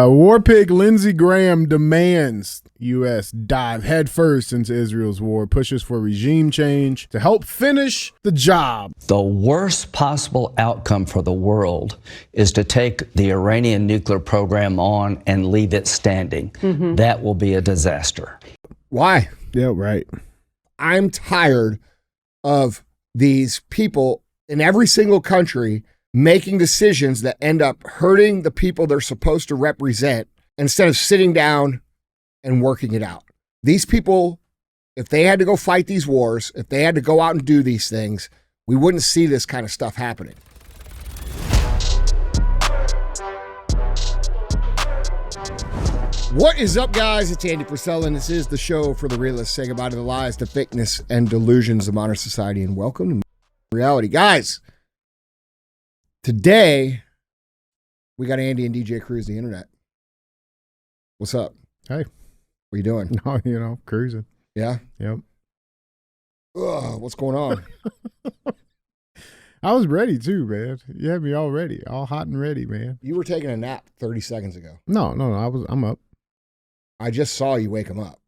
War pig Lindsey Graham demands U.S. dive headfirst into Israel's war, pushes for regime change to help finish the job. The worst possible outcome for the world is to take the Iranian nuclear program on and leave it standing. Mm-hmm. That will be a disaster. Why? Yeah, right. I'm tired of these people in every single country making decisions that end up hurting the people they're supposed to represent instead of sitting down and working it out. These people, if they had to go fight these wars, if they had to go out and do these things, we wouldn't see this kind of stuff happening. What is up, guys? It's Andy Frisella, and this is the show for the realists. Say goodbye to the lies, the fakeness, and delusions of modern society, and welcome to reality. Guys, today, we got Andy and DJ Cruise the internet. What's up? Hey. What are you doing? No, cruising. Yeah? Yep. Ugh, what's going on? I was ready too, man. You had me all ready, all hot and ready, man. You were taking a nap 30 seconds ago. No, I'm up. I just saw you wake him up.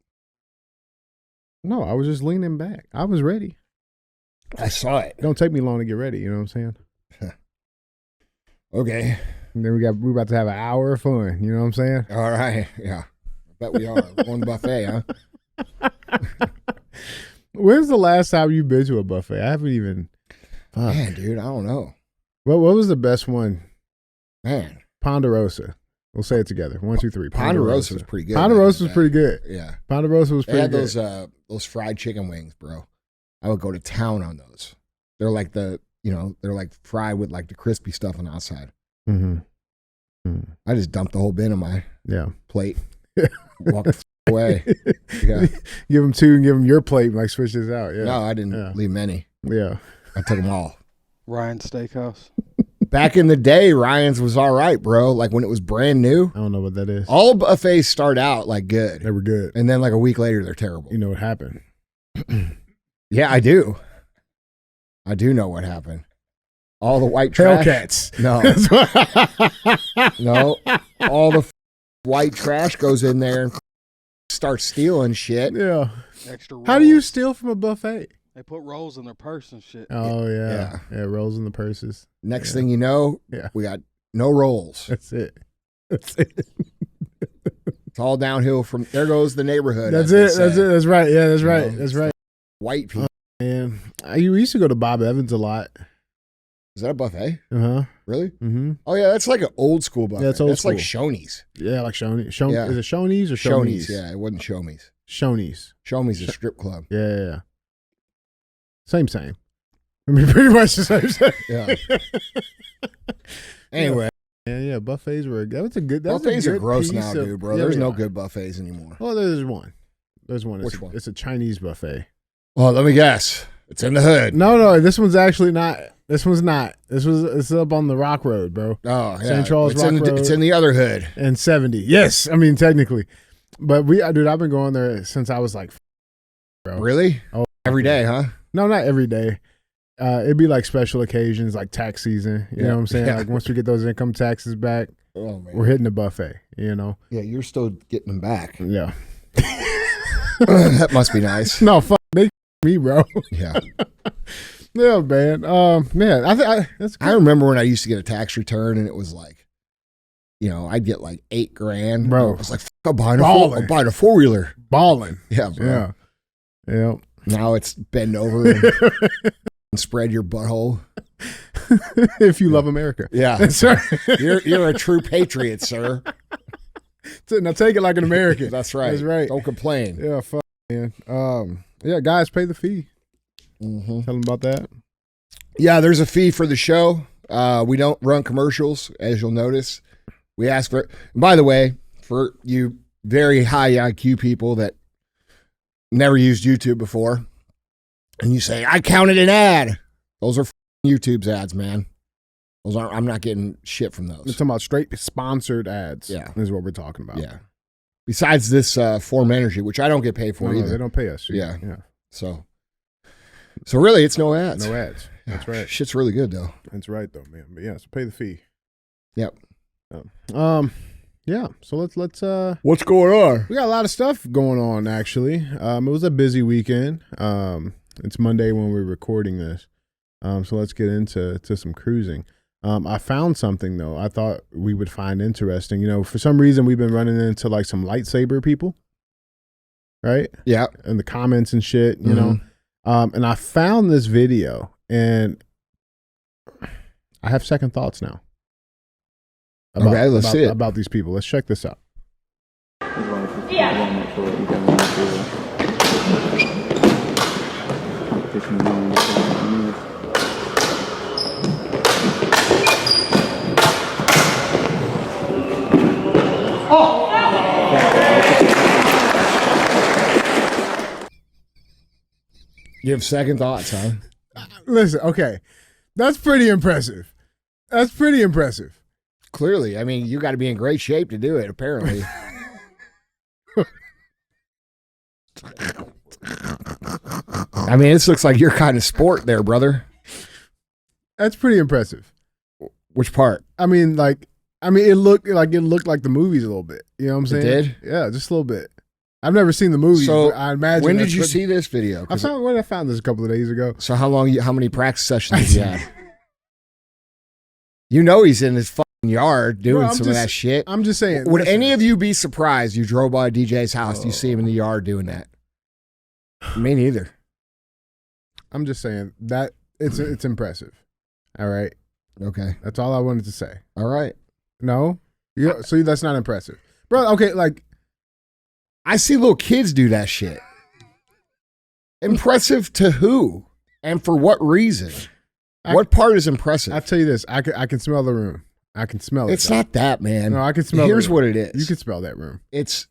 No, I was just leaning back. I was ready. I saw it. Don't take me long to get ready, you know what I'm saying? Okay. And then we're about to have an hour of fun, you know what I'm saying? All right. Yeah. I bet we are. One buffet, huh? When's the last time you've been to a buffet? I haven't even. Fuck. Man, dude, I don't know. What was the best one? Man. Ponderosa. We'll say it together. 1, 2, 3. Ponderosa was pretty good. Ponderosa was pretty good. Yeah. Ponderosa was pretty good. They had those fried chicken wings, bro. I would go to town on those. They're like they're like fried with like the crispy stuff on the outside. Mm-hmm. Mm. I just dumped the whole bin on my plate. Walk the away. Yeah. Give them two and give them your plate. Like switch this out. Yeah. No, I didn't leave many. Yeah. I took them all. Ryan's Steakhouse. Back in the day, Ryan's was all right, bro. Like when it was brand new. I don't know what that is. All buffets start out like good. They were good. And then like a week later, they're terrible. You know what happened? Yeah, I do. I do know what happened. All the white trash. Hellcats. No. No. All the white trash goes in there and starts stealing shit. Yeah. Extra rolls. How do you steal from a buffet? They put rolls in their purse and shit. Oh, yeah. Yeah, rolls in the purses. Next thing you know, we got no rolls. That's it. That's it. It's all downhill from there goes the neighborhood. That's it. That's it. That's right. Yeah, that's right. That's right. White people. Man, we used to go to Bob Evans a lot. Is that a buffet? Uh-huh. Really? Mm-hmm. Oh, yeah, that's like an old school buffet. Yeah, it's old that's school. like Shoney's. Yeah, like Shoney's. Yeah. Is it Shoney's or Shoney's? Yeah, it wasn't Shoney's. Shoney's. Shoney's a strip club. Yeah. Same. I mean, pretty much the same. Yeah. Anyway. Yeah, buffets were good. Buffets are gross now, dude, bro. Yeah, There's no good buffets anymore. Well, there's one. Which one? It's a Chinese buffet. Well, let me guess. It's in the hood. No, this one's actually not. This one's not. It's up on the Rock Road, bro. Oh, yeah. St. Charles Rock Road. It's in the other hood. And 70. Yes, I mean technically, but dude, I've been going there since I was like, bro. Really? Oh, every day, huh? No, not every day. It'd be like special occasions, like tax season. You know what I'm saying? Yeah. Like once we get those income taxes back, man. We're hitting the buffet. You know? Yeah, you're still getting them back. Yeah. That must be nice. No, fuck me, bro. Yeah. Yeah, man. Man, that's good. I remember when I used to get a tax return and it was like, I'd get like $8,000. Bro. I was like, I'm buying a four-wheeler. Balling. Yeah, bro. Yeah. Now it's bend over and spread your butthole. If you love America. Yeah. That's right. You're a true patriot, sir. Now take it like an American. That's right. That's right. Don't complain. Yeah, fuck, man. Yeah, guys, pay the fee. Mm-hmm. Tell them about that. Yeah, there's a fee for the show. We don't run commercials, as you'll notice. We ask for, by the way, for you very high IQ people that never used YouTube before, and you say, I counted an ad. Those are YouTube's ads, man. Those aren't, I'm not getting shit from those. We're talking about straight sponsored ads. Yeah. Is what we're talking about. Yeah. Besides this Form Energy, which I don't get paid for either. No, they don't pay us. Yeah. So really, it's no ads. No ads. That's right. Shit's really good, though. That's right, though, man. But yeah, so pay the fee. Yep. Yeah. So let's What's going on? we got a lot of stuff going on actually. It was a busy weekend. It's Monday when we're recording this. So let's get into some cruising. I found something though I thought we would find interesting. You know, for some reason we've been running into like some lightsaber people, right? Yeah. In the comments and shit, you know. And I found this video and I have second thoughts now. Okay, let's see it. About these people. Let's check this out. You have second thoughts, huh? Listen, okay. That's pretty impressive. That's pretty impressive. Clearly. I mean, you got to be in great shape to do it, apparently. I mean, this looks like your kind of sport there, brother. That's pretty impressive. Which part? I mean, it looked like the movies a little bit. You know what I'm saying? It did? Yeah, just a little bit. I've never seen the movies, So, but I imagine. when did you see this video? I found this a couple of days ago. So how many practice sessions did you have? You know he's in his fucking yard doing some of that shit. I'm just saying. Would any of you be surprised you drove by DJ's house, you see him in the yard doing that? Me neither. I'm just saying that it's impressive. All right. Okay. That's all I wanted to say. All right. No? Yeah, so that's not impressive. Bro, okay, like I see little kids do that shit. Impressive to who? And for what reason? What part is impressive? I'll tell you this. I can smell the room. I can smell it. It's not that, man. No, I can smell it. Here's what it is. You can smell that room. It's,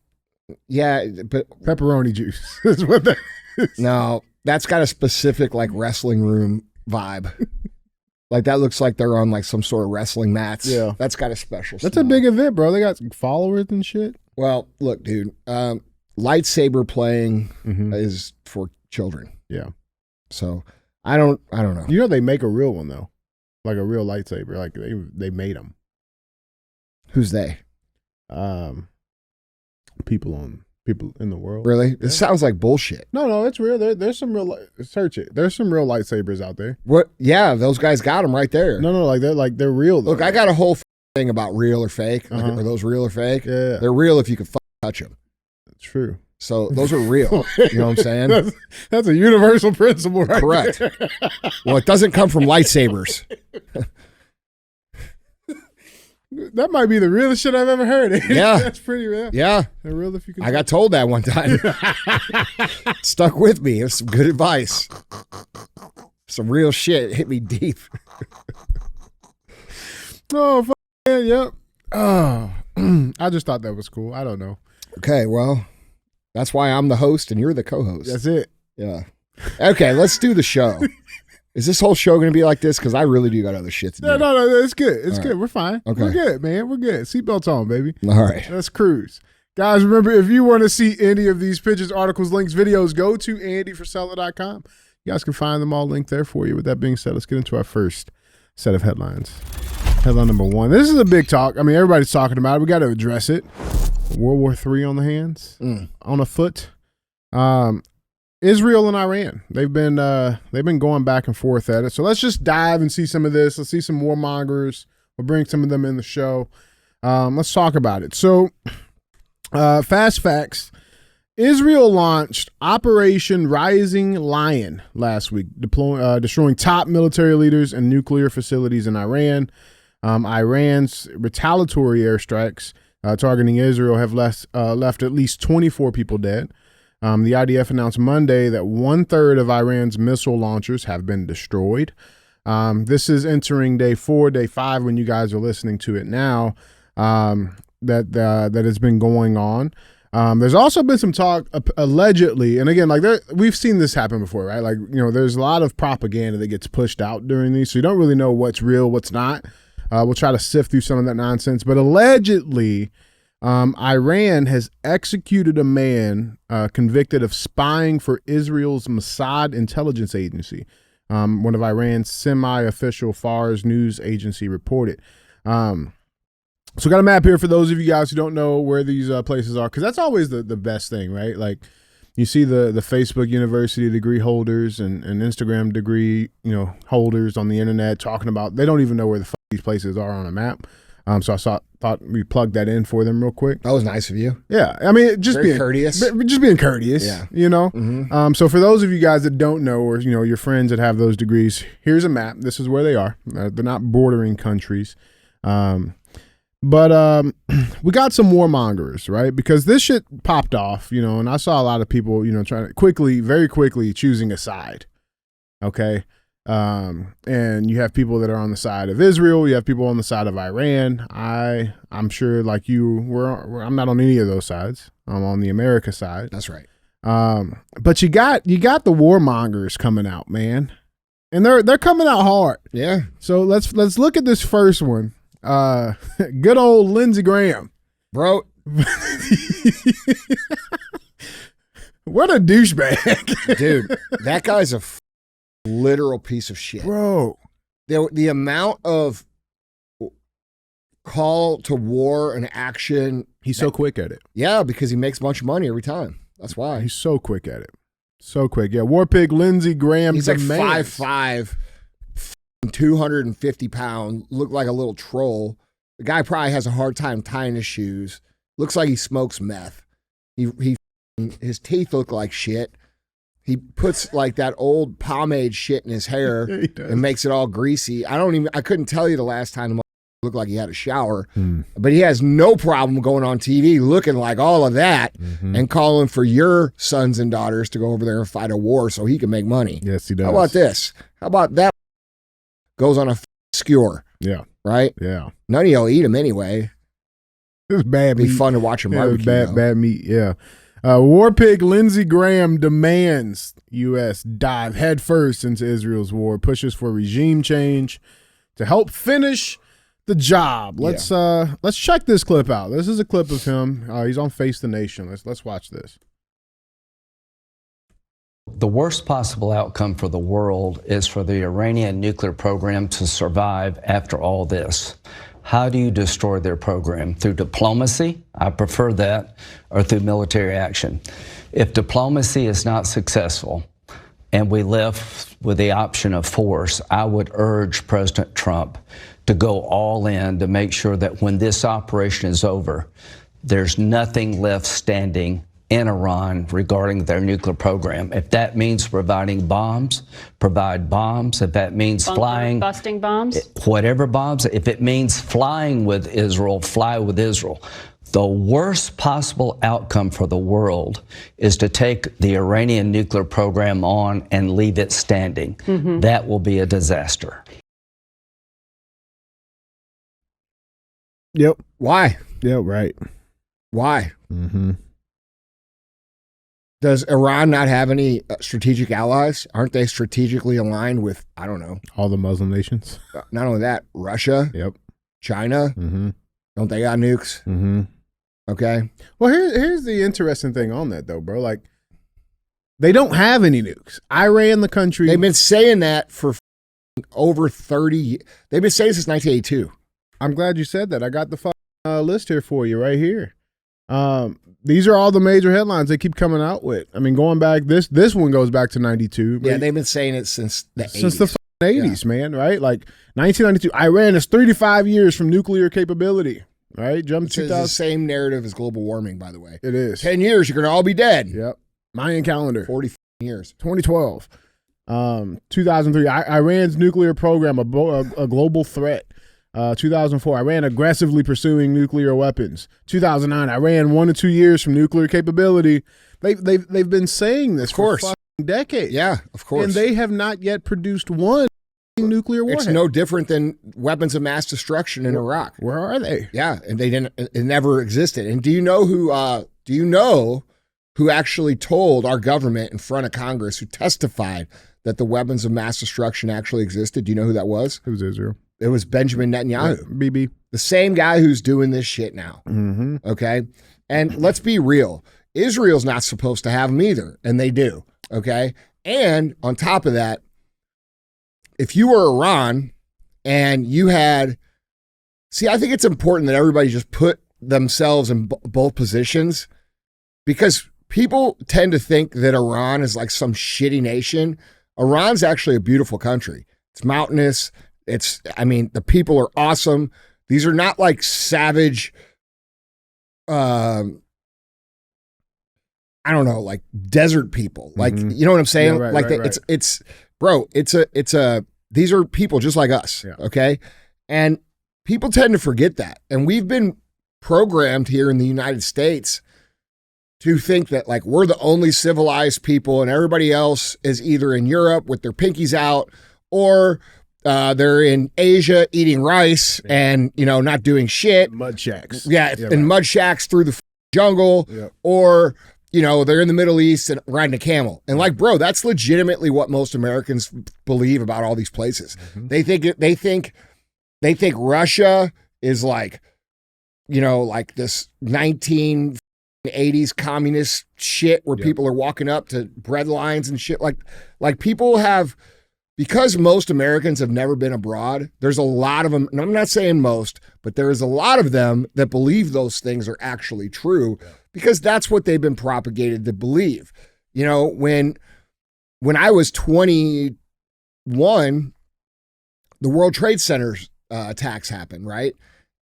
yeah, but. Pepperoni juice is what that is. No, that's got a specific, like, wrestling room vibe. Like, that looks like they're on, like, some sort of wrestling mats. Yeah. That's got a special That's smell. a big event, bro. They got followers and shit. Well, look, dude. Lightsaber playing is for children. Yeah. So I don't know. You know they make a real one though, like a real lightsaber. Like they made them. Who's they? People in the world. Really? Yeah. It sounds like bullshit. No, it's real. There's some real. Search it. There's some real lightsabers out there. What? Yeah, those guys got them right there. No, they're real. Though. Look, I got a whole thing about real or fake. Like, are those real or fake? Yeah, they're real if you can touch them. That's true. So those are real. You know what I'm saying? That's a universal principle, right? Correct. There. Well, it doesn't come from lightsabers. That might be the realest shit I've ever heard. Yeah. That's pretty real. Yeah. They're real if you can. I got told that one time. Stuck with me. It was some good advice. Some real shit. It hit me deep. Oh, yeah, yep. Oh, I just thought that was cool. I don't know. Okay, well, that's why I'm the host and you're the co-host. That's it. Yeah. Okay, let's do the show. Is this whole show going to be like this? Because I really do got other shit to do. No, it's good. It's All good. right. We're fine. Okay. We're good, man. We're good. Seatbelts on, baby. All right. Let's cruise. Guys, remember, if you want to see any of these pictures, articles, links, videos, go to andyfrisella.com. You guys can find them all linked there for you. With that being said, let's get into our first set of headlines. Headline number one. This is a big talk. I mean, everybody's talking about it. We got to address it. World War III on the hands, on afoot. Israel and Iran. They've been going back and forth at it. So let's just dive and see some of this. Let's see some warmongers. We'll bring some of them in the show. Let's talk about it. So, fast facts. Israel launched Operation Rising Lion last week, destroying top military leaders and nuclear facilities in Iran. Iran's retaliatory airstrikes targeting Israel have left at least 24 people dead. The IDF announced Monday that 1/3 of Iran's missile launchers have been destroyed. This is entering day 4, day 5 when you guys are listening to it now. That has been going on. There's also been some talk allegedly, and again, like we've seen this happen before, right? Like, you know, there's a lot of propaganda that gets pushed out during these, so you don't really know what's real, what's not. We'll try to sift through some of that nonsense, but allegedly, Iran has executed a man convicted of spying for Israel's Mossad intelligence agency. One of Iran's semi-official Fars news agency reported. So got a map here for those of you guys who don't know where these places are, because that's always the best thing, right? Like you see the Facebook university degree holders and Instagram degree holders on the internet talking about they don't even know where the fuck these places are on a map. So I thought we plugged that in for them real quick. That was nice of you. Yeah, I mean, just Very being courteous. Just being courteous. Yeah. Mm-hmm. So for those of you guys that don't know, or your friends that have those degrees, here's a map. This is where they are. They're not bordering countries. But we got some warmongers, right? Because this shit popped off, and I saw a lot of people, trying to very quickly choosing a side. Okay. And you have people that are on the side of Israel. You have people on the side of Iran. I'm sure like I'm not on any of those sides. I'm on the America side. That's right. But you got the warmongers coming out, man. And they're coming out hard. Yeah. So let's look at this first one. Good old Lindsey Graham. Bro. What a douchebag. Dude, that guy's a literal piece of shit. Bro. The amount of call to war and action. He's so quick at it. Yeah, because he makes a bunch of money every time. That's why. He's so quick at it. So quick. Yeah, War Pig Lindsey Graham. He's like demands. 5'5", 250 pounds, looked like a little troll. The guy probably has a hard time tying his shoes. Looks like he smokes meth. His teeth look like shit. He puts like that old pomade shit in his hair and makes it all greasy. I couldn't tell you the last time the looked like he had a shower, but he has no problem going on TV looking like all of that and calling for your sons and daughters to go over there and fight a war so he can make money. Yes, he does. How about this? How about that goes on a skewer? Yeah. Right? Yeah. None of y'all eat him anyway. It was bad meat. It'd be fun to watch him barbecue. Bad meat, yeah. War Pig Lindsey Graham demands U.S. dive headfirst into Israel's war, pushes for regime change to help finish the job. Let's check this clip out. This is a clip of him. He's on Face the Nation. Let's watch this. The worst possible outcome for the world is for the Iranian nuclear program to survive after all this. How do you destroy their program? Through diplomacy? I prefer that, or through military action. If diplomacy is not successful and we left with the option of force, I would urge President Trump to go all in to make sure that when this operation is over, there's nothing left standing in Iran regarding their nuclear program. If that means providing bombs, provide bombs. If that means busting bombs, whatever bombs. If it means flying with Israel, fly with Israel. The worst possible outcome for the world is to take the Iranian nuclear program on and leave it standing. That will be a disaster. Yep. Why? Yeah, right. Why? Does Iran not have any strategic allies? Aren't they strategically aligned with, I don't know, all the Muslim nations? Not only that, Russia, Yep. China, don't they got nukes? Okay. Well, here's the interesting thing on that, though, bro. Like, they don't have any nukes. Iran, the country. They've been saying that for over 30 years. They've been saying since 1982. I'm glad you said that. I got the list here for you right here. These are all the major headlines they keep coming out with. I mean, going back, this one goes back to 92. Yeah, they've been saying it since the 80s. Since the 80s, man, right? Like 1992, Iran is 35 years from nuclear capability, right? Jump to It's the same narrative as global warming, by the way. It is. 10 years, you're going to all be dead. Yep. Mayan calendar. 40 years. 2012. 2003, Iran's nuclear program, a global threat. 2004, Iran aggressively pursuing nuclear weapons. 2009, Iran 1 to 2 years from nuclear capability. They've been saying this for decades. Yeah, of course. And they have not yet produced one nuclear warhead. It's no different than weapons of mass destruction in Iraq. Where are they? Yeah, and it never existed. And do you know who actually told our government in front of Congress, who testified that the weapons of mass destruction actually existed? Do you know who that was? Who's Israel? It was Benjamin Netanyahu. BB. The same guy who's doing this shit now. Okay? And let's be real. Israel's not supposed to have them either, and they do. Okay? And on top of that, if you were Iran and you had See, I think it's important that everybody just put themselves in both positions, because people tend to think that Iran is like some shitty nation. Iran's actually a beautiful country. It's mountainous. The people are awesome. These are not like savage, I don't know, like desert people. Like, you know what I'm saying? Yeah, right. These are people just like us. Yeah. Okay. And people tend to forget that. And we've been programmed here in the United States to think that like we're the only civilized people and everybody else is either in Europe with their pinkies out, or they're in Asia eating rice and, not doing shit. Mud shacks. Yeah. And mud shacks through the jungle, or, they're in the Middle East and riding a camel. And like, bro, that's legitimately what most Americans believe about all these places. Mm-hmm. They think Russia is like, like this 1980s communist shit where people are walking up to bread lines and shit. Like people have, because most Americans have never been abroad, there's a lot of them, and I'm not saying most, but there is a lot of them that believe those things are actually true, because that's what they've been propagated to believe. When I was 21, the World Trade Center's attacks happened, right?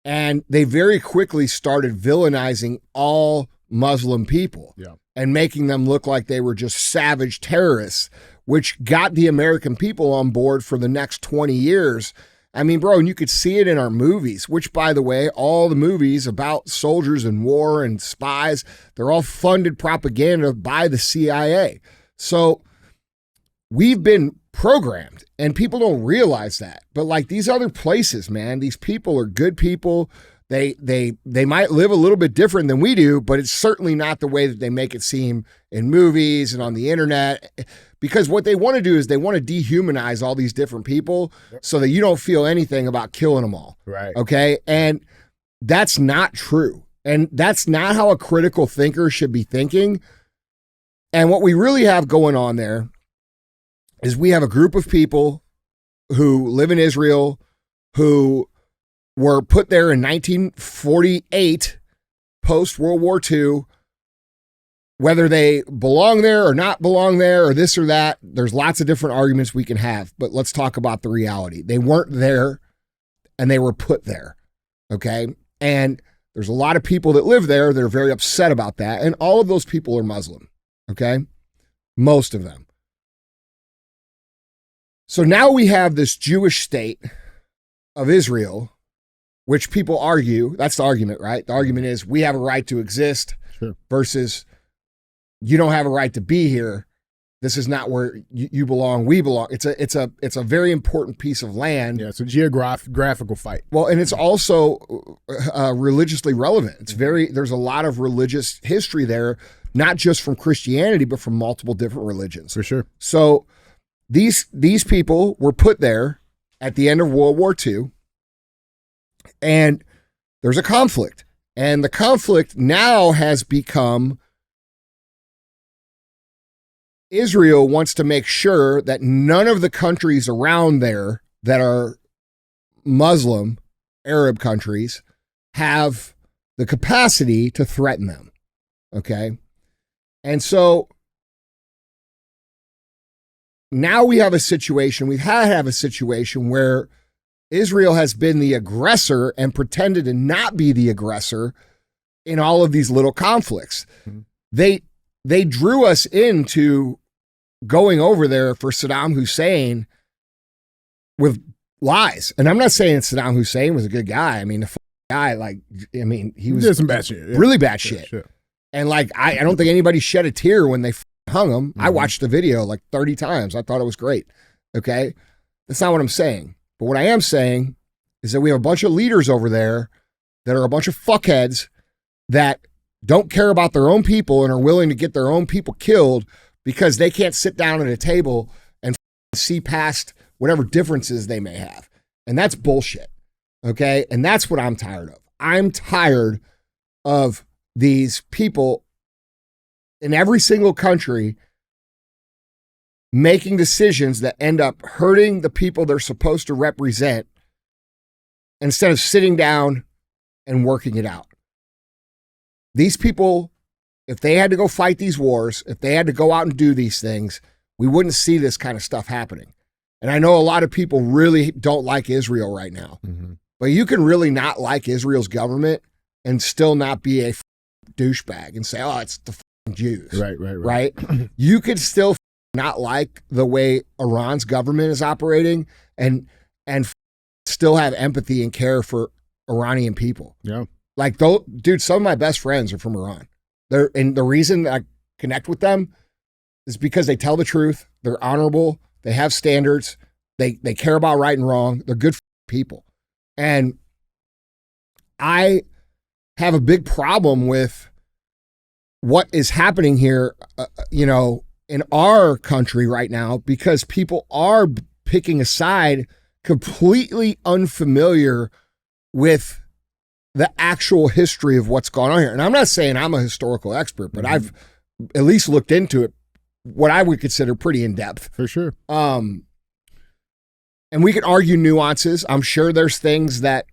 And they very quickly started villainizing all Muslim people and making them look like they were just savage terrorists, which got the American people on board for the next 20 years. I mean, bro, and you could see it in our movies, which, by the way, all the movies about soldiers and war and spies, they're all funded propaganda by the CIA. So we've been programmed, and people don't realize that. But like these other places, man, these people are good people. They might live a little bit different than we do, but it's certainly not the way that they make it seem in movies and on the internet. Because what they want to do is they want to dehumanize all these different people so that you don't feel anything about killing them all. Right. Okay. And that's not true. And that's not how a critical thinker should be thinking. And what we really have going on there is we have a group of people who live in Israel who were put there in 1948, post World War II. Whether they belong there or not belong there or this or that, there's lots of different arguments we can have, but let's talk about the reality. They weren't there and they were put there, okay? And there's a lot of people that live there that are very upset about that, and all of those people are Muslim, okay? Most of them. So now we have this Jewish state of Israel, which people argue, that's the argument, right? The argument is we have a right to exist versus you don't have a right to be here. This is not where you belong. We belong. It's a very important piece of land. Yeah, it's a geographical fight. Well, and it's also religiously relevant. There's a lot of religious history there, not just from Christianity, but from multiple different religions. For sure. So these people were put there at the end of World War II, and there's a conflict. And the conflict now has become Israel wants to make sure that none of the countries around there that are Muslim, Arab countries, have the capacity to threaten them. Okay? And so now we have a situation, we've had to have a situation where Israel has been the aggressor and pretended to not be the aggressor in all of these little conflicts. Mm-hmm. They drew us into going over there for Saddam Hussein with lies. And I'm not saying Saddam Hussein was a good guy. I mean, the guy, he was did some bad shit. Yeah. Really bad shit. And I don't think anybody shed a tear when they hung him. Mm-hmm. I watched the video 30 times. I thought it was great. Okay. That's not what I'm saying. But what I am saying is that we have a bunch of leaders over there that are a bunch of fuckheads that don't care about their own people and are willing to get their own people killed because they can't sit down at a table and see past whatever differences they may have. And that's bullshit. Okay. And that's what I'm tired of. I'm tired of these people in every single country making decisions that end up hurting the people they're supposed to represent instead of sitting down and working it out. These people, if they had to go fight these wars, if they had to go out and do these things, we wouldn't see this kind of stuff happening. And I know a lot of people really don't like Israel right now, but you can really not like Israel's government and still not be a douchebag and say, oh, it's the Jews. Right? You could still not like the way Iran's government is operating and still have empathy and care for Iranian people. Yeah. Like, dude, some of my best friends are from Iran. And the reason I connect with them is because they tell the truth. They're honorable. They have standards. They care about right and wrong. They're good people. And I have a big problem with what is happening here, in our country right now, because people are picking a side completely unfamiliar with the actual history of what's going on here. And I'm not saying I'm a historical expert, but I've at least looked into it, what I would consider pretty in depth. For sure. And we can argue nuances. I'm sure there's things that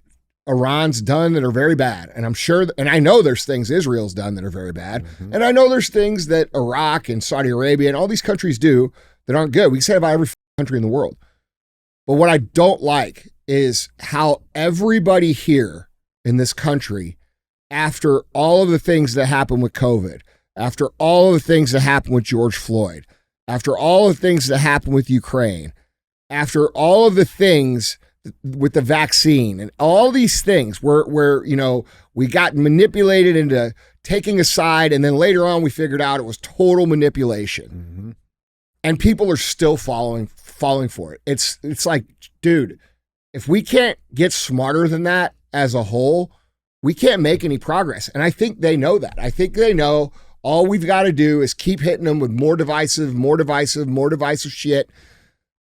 Iran's done that are very bad. And I'm sure, and I know there's things Israel's done that are very bad. And I know there's things that Iraq and Saudi Arabia and all these countries do that aren't good. We can say about every country in the world. But what I don't like is how everybody here in this country, after all of the things that happened with COVID, after all of the things that happened with George Floyd, after all of the things that happened with Ukraine, after all of the things with the vaccine and all these things where we got manipulated into taking a side, and then later on we figured out it was total manipulation. And people are still falling for it. It's like, dude, if we can't get smarter than that as a whole, we can't make any progress. And I think they know that. I think they know all we've got to do is keep hitting them with more divisive shit,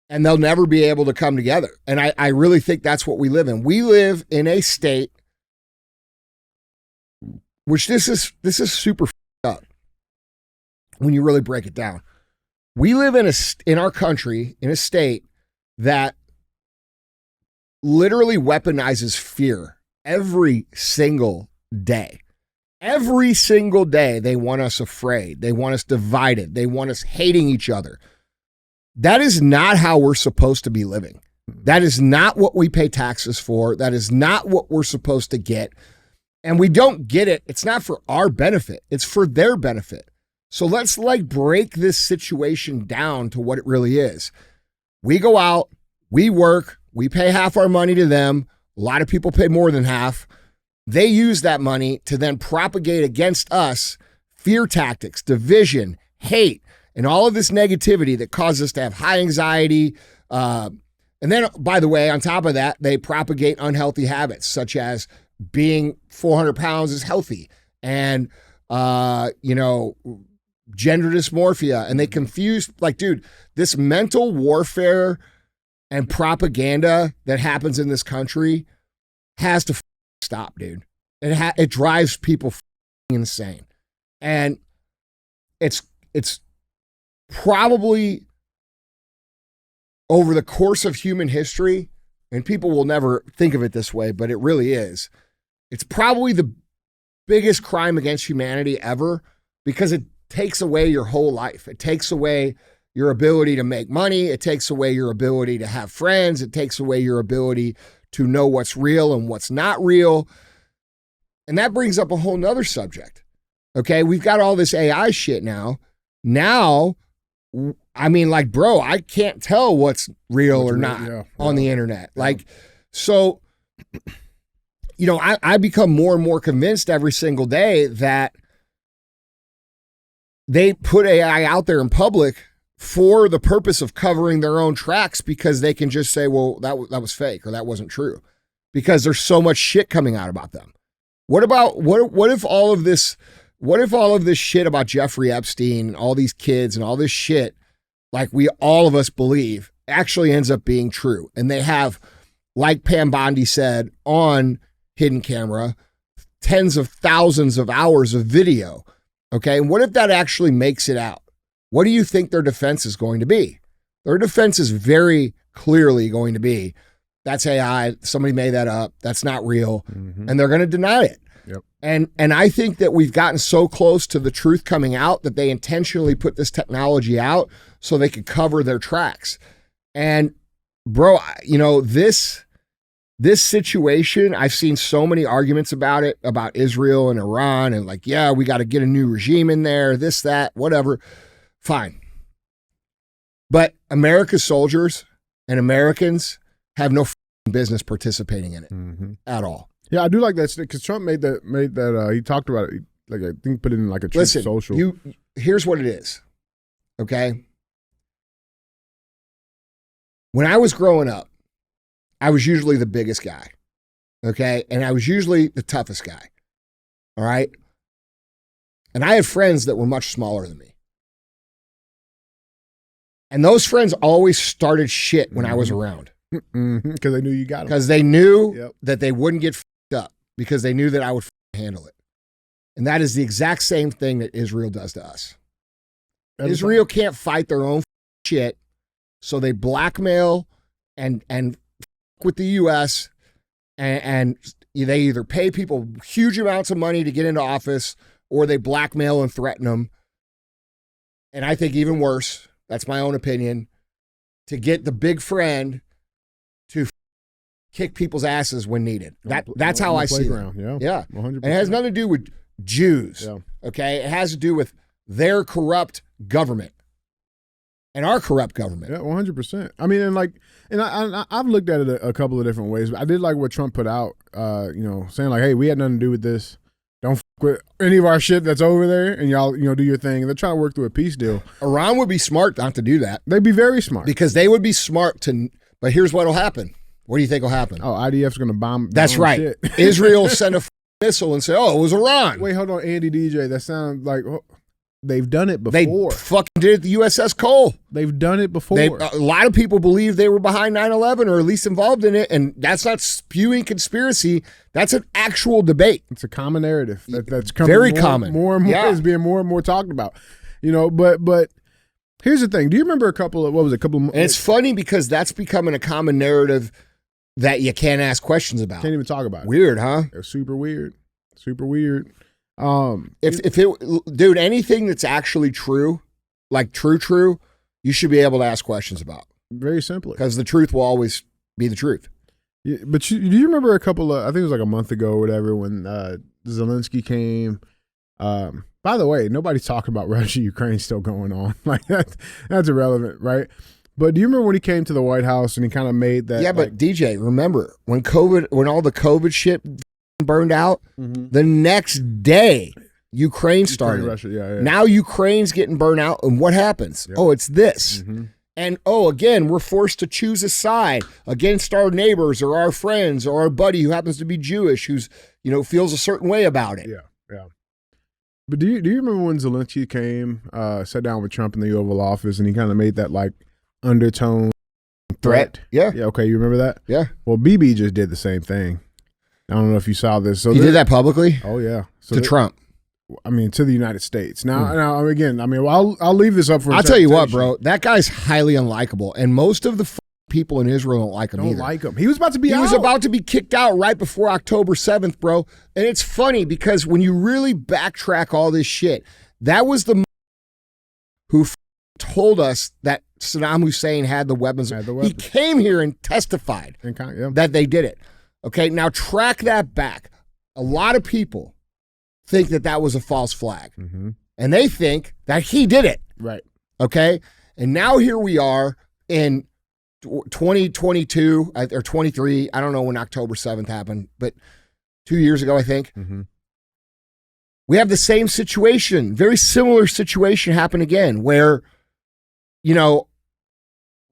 and they'll never be able to come together. And I really think that's what we live in. We live in a state, which this is super up when you really break it down. We live in our country, in a state that literally weaponizes fear every single day. Every single day, they want us afraid. They want us divided. They want us hating each other. That is not how we're supposed to be living. That is not what we pay taxes for. That is not what we're supposed to get. And we don't get it. It's not for our benefit. It's for their benefit. So let's break this situation down to what it really is. We go out, we work, we pay half our money to them. A lot of people pay more than half. They use that money to then propagate against us fear tactics, division, hate, and all of this negativity that causes us to have high anxiety. And then, by the way, on top of that, they propagate unhealthy habits, such as being 400 pounds is healthy and, gender dysmorphia. And they confuse, dude, this mental warfare and propaganda that happens in this country has to stop, dude. It drives people insane. And it's probably over the course of human history, and people will never think of it this way, but it really is. It's probably the biggest crime against humanity ever, because it takes away your whole life. It takes away your ability to make money. It takes away your ability to have friends. It takes away your ability to know what's real and what's not real. And that brings up a whole nother subject. Okay, we've got all this AI shit now. Now, I mean, bro, I can't tell what's real or not on the internet. So, I become more and more convinced every single day that they put AI out there in public for the purpose of covering their own tracks, because they can just say, well, that was fake or that wasn't true, because there's so much shit coming out about them. What if all of this shit about Jeffrey Epstein and all these kids and all this shit, all of us believe, actually ends up being true? And they have, like Pam Bondi said on Hidden Camera, tens of thousands of hours of video. Okay. And what if that actually makes it out? What do you think their defense is going to be? Their defense is very clearly going to be, That's AI. Somebody made that up. That's not real. Mhm. And they're going to deny it. Yep. And I think that we've gotten so close to the truth coming out that they intentionally put this technology out so they could cover their tracks. And bro, you know, this situation, I've seen so many arguments about it, about Israel and Iran, and like, yeah, we got to get a new regime in there, this, that, whatever. Fine. But America's soldiers and Americans have no business participating in it at all. Yeah, I do like that because Trump made that. He talked about it. Like I think put it in like a Truth Listen, social. Here's what it is. Okay. When I was growing up, I was usually the biggest guy. Okay. And I was usually the toughest guy. All right. And I had friends that were much smaller than me. And those friends always started shit when I was around. Because they knew you got them. Because they knew that they wouldn't get fucked up. Because they knew that I would handle it. And that is the exact same thing that Israel does to us. Israel can't fight their own shit. So they blackmail and with the U.S. and they either pay people huge amounts of money to get into office or they blackmail and threaten them. And I think even worse, that's my own opinion, to get the big friend to kick people's asses when needed. That's how I see it. Yeah. 100%. And it has nothing to do with Jews. Yeah. Okay. It has to do with their corrupt government and our corrupt government. Yeah, 100%. I mean, and I've looked at it a couple of different ways. But I did like what Trump put out, saying like, hey, we had nothing to do with this. Don't with any of our shit that's over there, and y'all, do your thing. And they're trying to work through a peace deal. Iran would be smart not to do that. They'd be very smart. Because they would be smart to, but here's what will happen. What do you think will happen? Oh, IDF's going to bomb. That's right. Shit. Israel send a missile and say, oh, it was Iran. Wait, hold on, Andy DJ. That sounds like they've done it before. They fucking did it at the USS Cole. They've done it before. A lot of people believe they were behind 9/11 or at least involved in it, and that's not spewing conspiracy. That's an actual debate. It's a common narrative that's coming very common. More and more is being more and more talked about. But here's the thing. Do you remember a couple of And it's funny because that's becoming a common narrative that you can't ask questions about. Can't even talk about it. Weird, huh? It's super weird. Super weird. Dude, anything that's actually true, like true, you should be able to ask questions about. Very simply. Because the truth will always be the truth. Yeah, but do you remember a couple of, I think it was like a month ago or whatever, when Zelensky came. By the way, nobody's talking about Russia, Ukraine still going on. Like that's irrelevant, right? But do you remember when he came to the White House and he kind of made that? Yeah, but DJ, remember when all the COVID shit burned out, the next day Ukraine started. Russia, yeah. Now Ukraine's getting burned out, and what happens? Yep. Oh, it's this. And again, we're forced to choose a side against our neighbors or our friends or our buddy who happens to be Jewish, who's feels a certain way about it. Yeah. But do you remember when Zelensky came, sat down with Trump in the Oval Office, and he kind of made that like undertone threat? Yeah. Okay, you remember that? Yeah. Well, BB just did the same thing. I don't know if you saw this. So he did that publicly? Oh yeah. So Trump. I mean, to the United States. Now again, I'll leave this up for. I'll tell you what, bro. That guy's highly unlikable, and most of the people in Israel don't like him either. Don't like him. He was about to be. He was about to be kicked out right before October 7th, bro. And it's funny because when you really backtrack all this shit, that was the who told us that Saddam Hussein had the weapons. He came here and testified that they did it. Okay, now track that back. A lot of people think that was a false flag. And they think that he did it. Right. Okay? And now here we are in 2022 or 23. I don't know when October 7th happened, but 2 years ago, I think. We have the same situation, very similar situation happen again where,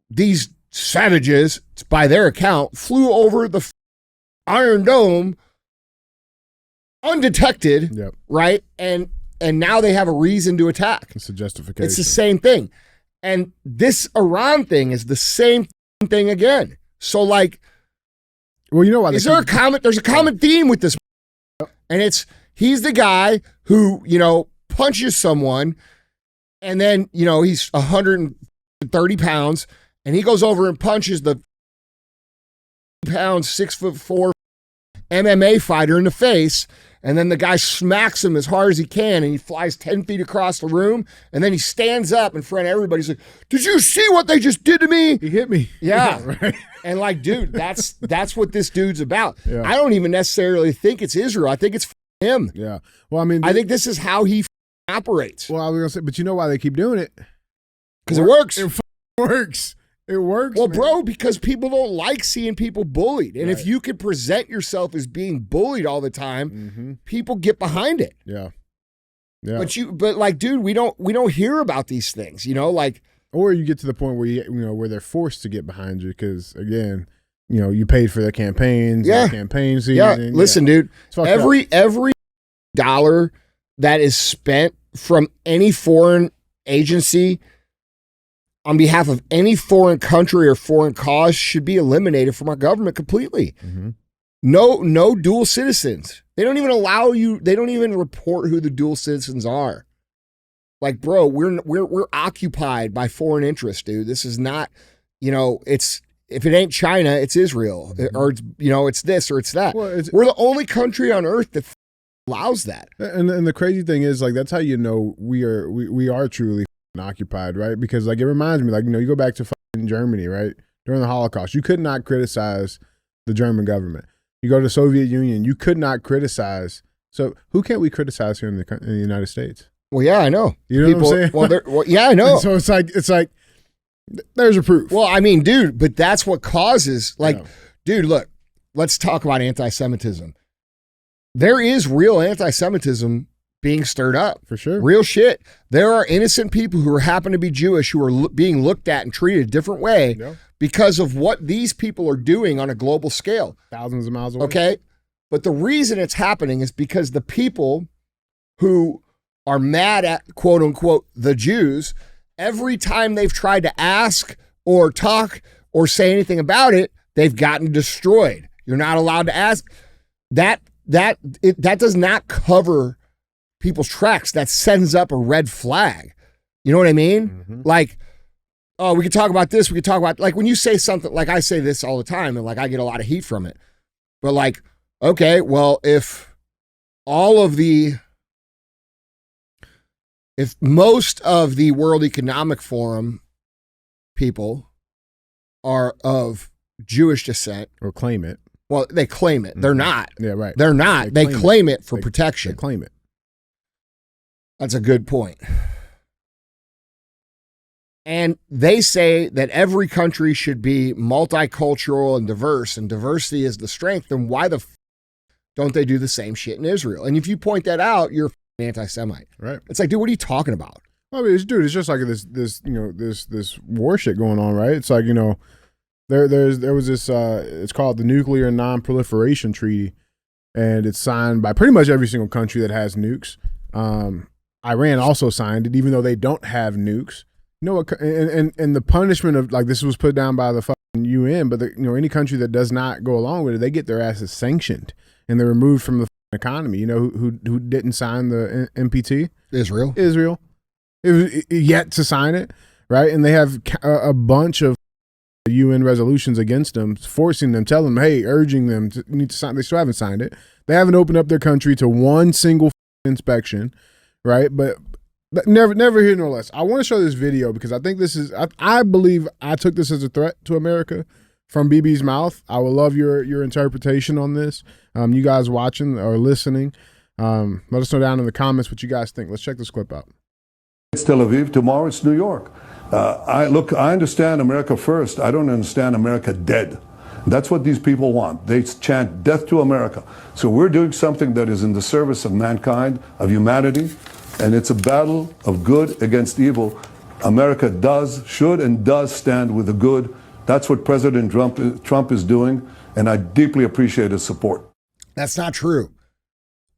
these savages, by their account, flew over the Iron Dome undetected, right? And now they have a reason to attack. It's a justification. It's the same thing. And this Iran thing is the same thing again. So like, well, you know what? There's a common theme with this. And he's the guy who, punches someone and then, he's 130 pounds and he goes over and punches the pound, 6'4" MMA fighter in the face, and then the guy smacks him as hard as he can, and he flies 10 feet across the room, and then he stands up in front of everybody. He's like, "Did you see what they just did to me?" He hit me. Yeah. Right. And like, dude, that's what this dude's about. Yeah. I don't even necessarily think it's Israel. I think it's him. Yeah. Well, I mean, I think this is how he operates. Well, I was gonna say, but you know why they keep doing it? Because it works. It works. It works. Well, man. bro, because people don't like seeing people bullied. And if you could present yourself as being bullied all the time, people get behind it. Yeah. Yeah. But like, dude, we don't hear about these things, you know, like, or you get to the point where where they're forced to get behind you because again, you paid for their campaigns, their campaign season. Yeah. Listen, dude, every dollar that is spent from any foreign agency on behalf of any foreign country or foreign cause should be eliminated from our government completely. No dual citizens. They don't even allow you. They don't even report who the dual citizens are. Like, bro, we're occupied by foreign interests, dude. This is not, it's, if it ain't China, it's Israel, or it's, it's this or it's that. Well, we're the only country on earth that allows that. And the crazy thing is, like, that's how we are truly occupied, right? Because like it reminds me, like, you go back to Germany, right? During the Holocaust, you could not criticize the German government. You go to the Soviet Union, you could not criticize. So who can't we criticize here in the United States? Well, yeah, I know. You know what I'm saying? Well, yeah, I know. And so it's like there's your proof. Well, I mean, dude, but that's what causes, like, dude, look, let's talk about anti-Semitism. There is real anti-Semitism being stirred up. For sure. Real shit. There are innocent people who happen to be Jewish who are being looked at and treated a different way because of what these people are doing on a global scale. Thousands of miles away. Okay? But the reason it's happening is because the people who are mad at, quote unquote, the Jews, every time they've tried to ask or talk or say anything about it, they've gotten destroyed. You're not allowed to ask. That does not cover people's tracks. That sends up a red flag. You know what I mean? Like, oh, we could talk about this. We could talk about, like, when you say something, like I say this all the time and like I get a lot of heat from it. But like, okay, well, if most of the World Economic Forum people are of Jewish descent. Or claim it. Well, they claim it. They're not. Yeah, right. They're not. They claim it for protection. They claim it. That's a good point. And they say that every country should be multicultural and diverse, and diversity is the strength. Then why don't they do the same shit in Israel? And if you point that out, you're an anti-Semite. Right. It's like, dude, what are you talking about? I mean, it's just like this war shit going on, right? It's like, there was this it's called the Nuclear Non-Proliferation Treaty, and it's signed by pretty much every single country that has nukes. Iran also signed it, even though they don't have nukes. You know what? And the punishment of, like, this was put down by the fucking UN, but any country that does not go along with it, they get their asses sanctioned and they're removed from the economy. You know who didn't sign the NPT? Israel. It was yet to sign it, right? And they have a bunch of UN resolutions against them, forcing them, telling them, hey, urging them to need to sign. They still haven't signed it. They haven't opened up their country to one single inspection, right? But never here nor less. I want to show this video because I think this is, I believe I took this as a threat to America from BB's mouth. I would love your interpretation on this. You guys watching or listening, let us know down in the comments what you guys think. Let's check this clip out. It's Tel Aviv, tomorrow it's New York. I understand America first. I don't understand America dead. That's what these people want. They chant death to America. So we're doing something that is in the service of mankind, of humanity, and it's a battle of good against evil. America should and does stand with the good. That's what President Trump is doing, and I deeply appreciate his support. That's not true.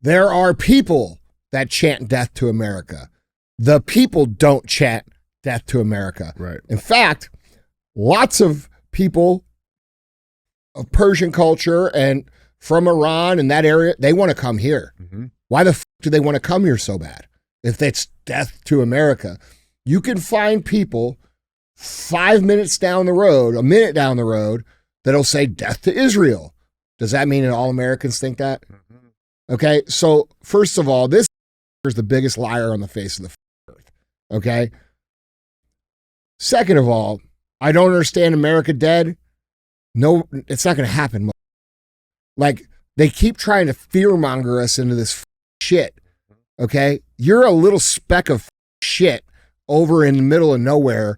There are people that chant death to America. The people don't chant death to America. Right. In fact, lots of people of Persian culture and from Iran and that area, they want to come here. Why the do they want to come here so bad? If that's death to America, you can find people 5 minutes down the road, a minute down the road, that'll say death to Israel. Does that mean that all Americans think that? Okay, so first of all, this is the biggest liar on the face of the earth. Okay. Second of all, I don't understand America dead. No, it's not going to happen. Like, they keep trying to fearmonger us into this shit. Okay, you're a little speck of shit over in the middle of nowhere.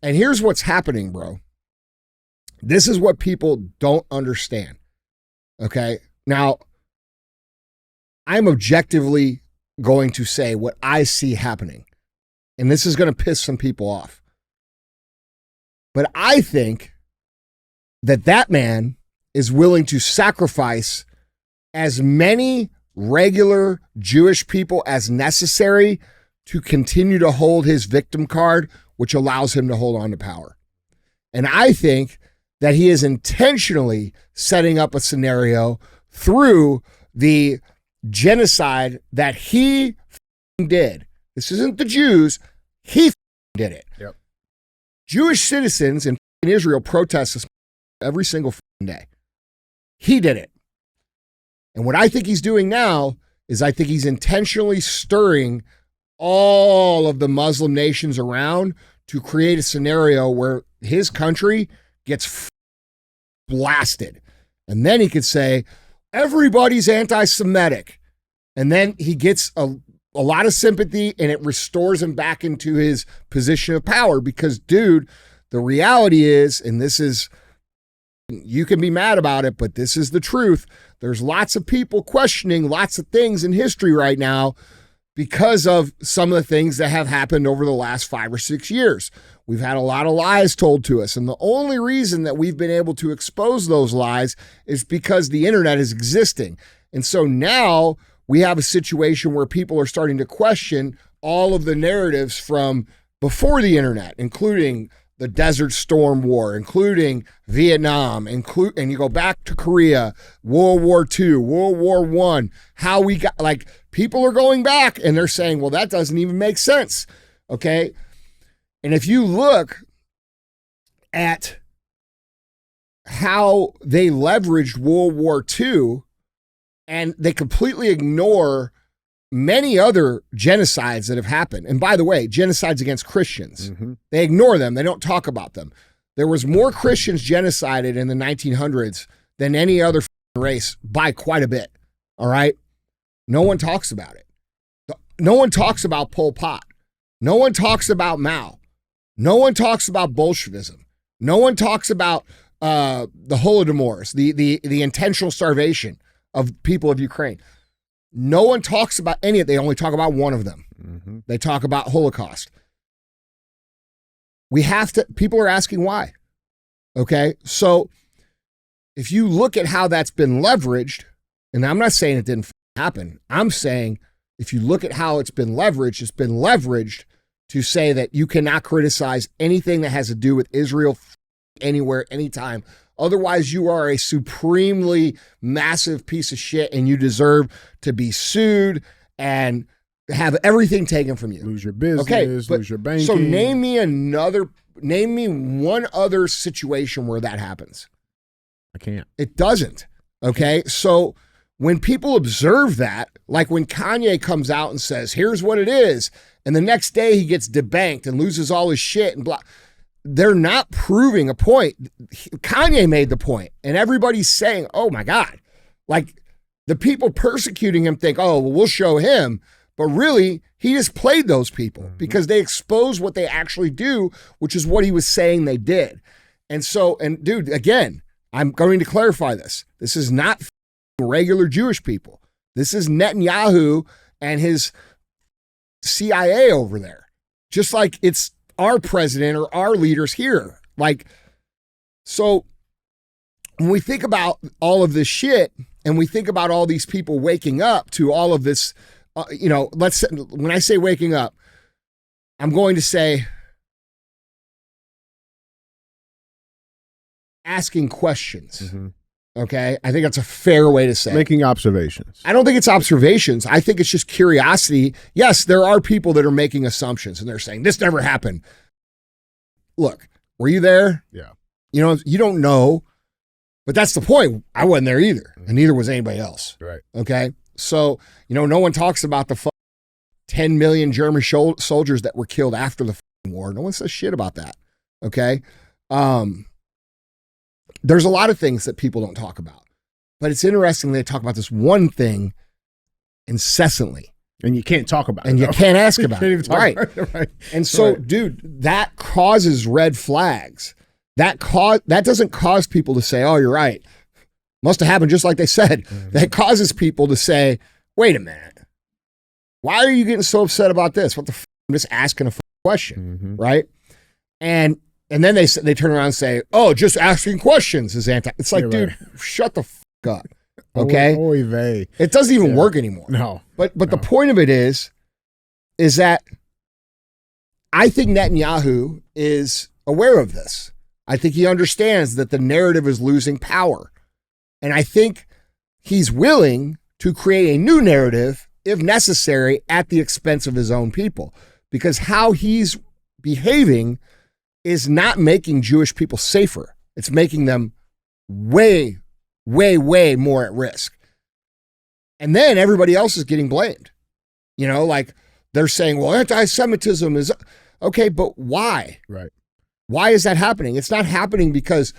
And here's what's happening, bro. This is what people don't understand. Okay, now I'm objectively going to say what I see happening. And this is going to piss some people off. But I think that that man is willing to sacrifice as many regular Jewish people as necessary to continue to hold his victim card, which allows him to hold on to power. And I think that he is intentionally setting up a scenario through the genocide that he did. This isn't the Jews. He did it. Yep. Jewish citizens in Israel protest this every single day. He did it. And what I think he's doing now is I think he's intentionally stirring all of the Muslim nations around to create a scenario where his country gets blasted. And then he could say, everybody's anti-Semitic. And then he gets a lot of sympathy and it restores him back into his position of power because, dude, the reality is, and this is, you can be mad about it, but this is the truth. There's lots of people questioning lots of things in history right now because of some of the things that have happened over the last 5 or 6 years. We've had a lot of lies told to us. And the only reason that we've been able to expose those lies is because the internet is existing. And so now we have a situation where people are starting to question all of the narratives from before the internet, including the Desert Storm War, including Vietnam, and you go back to Korea, World War II, World War I, how we got, like, people are going back and they're saying, well, that doesn't even make sense. Okay. And if you look at how they leveraged World War II and they completely ignore many other genocides that have happened. And by the way, genocides against Christians, they ignore them. They don't talk about them. There was more Christians genocided in the 1900s than any other race by quite a bit. All right. No one talks about it. No one talks about Pol Pot. No one talks about Mao. No one talks about Bolshevism. No one talks about the Holodomors, the intentional starvation of people of Ukraine. No one talks about any of it. They only talk about one of them. They talk about Holocaust. People are asking why. Okay. So if you look at how that's been leveraged, and I'm not saying it didn't happen. I'm saying if you look at how it's been leveraged to say that you cannot criticize anything that has to do with Israel anywhere, anytime. Otherwise, you are a supremely massive piece of shit and you deserve to be sued and have everything taken from you. Lose your business, okay, lose your banking. So name me one other situation where that happens. I can't. It doesn't. Okay. So when people observe that, like when Kanye comes out and says, here's what it is, and the next day he gets debanked and loses all his shit and blah. They're not proving a point. Kanye made the point, and everybody's saying, oh my God. Like, the people persecuting him think, oh, well, we'll show him. But really, he just played those people because they expose what they actually do, which is what he was saying they did. And so, and dude, again, I'm going to clarify this. This is not regular Jewish people. This is Netanyahu and his CIA over there. Just like it's our president or our leaders here. Like, so when we think about all of this shit and we think about all these people waking up to all of this, when I say waking up, I'm going to say asking questions. Okay. I think that's a fair way to say making observations. I don't think it's observations. I think it's just curiosity. Yes, there are people that are making assumptions and they're saying this never happened. Look, were you there? Yeah. You know, you don't know. But that's the point. I wasn't there either, and neither was anybody else. Right. Okay. So, no one talks about the 10 million German soldiers that were killed after the war. No one says shit about that. Okay. There's a lot of things that people don't talk about, but it's interesting they talk about this one thing incessantly. And you can't talk about it. And you can't ask about can't it. even talk Right. about it. Right. And so, Right. dude, that causes red flags. That doesn't cause people to say, oh, you're right. Must have happened just like they said. Mm-hmm. That causes people to say, wait a minute. Why are you getting so upset about this? What the f? I'm just asking a question, Mm-hmm. right? And then they turn around and say, oh, just asking questions is anti. It's like, Yeah, dude, right. shut the f up. Okay? Oy vey. It doesn't even Yeah. work anymore. No. But the No. point of it is that I think Netanyahu is aware of this. I think he understands that the narrative is losing power. And I think he's willing to create a new narrative, if necessary, at the expense of his own people. Because how he's behaving is not making Jewish people safer. It's making them way, way, way more at risk. And then everybody else is getting blamed. Like they're saying, well, anti-Semitism is okay, but why? Right. Why is that happening? It's not happening because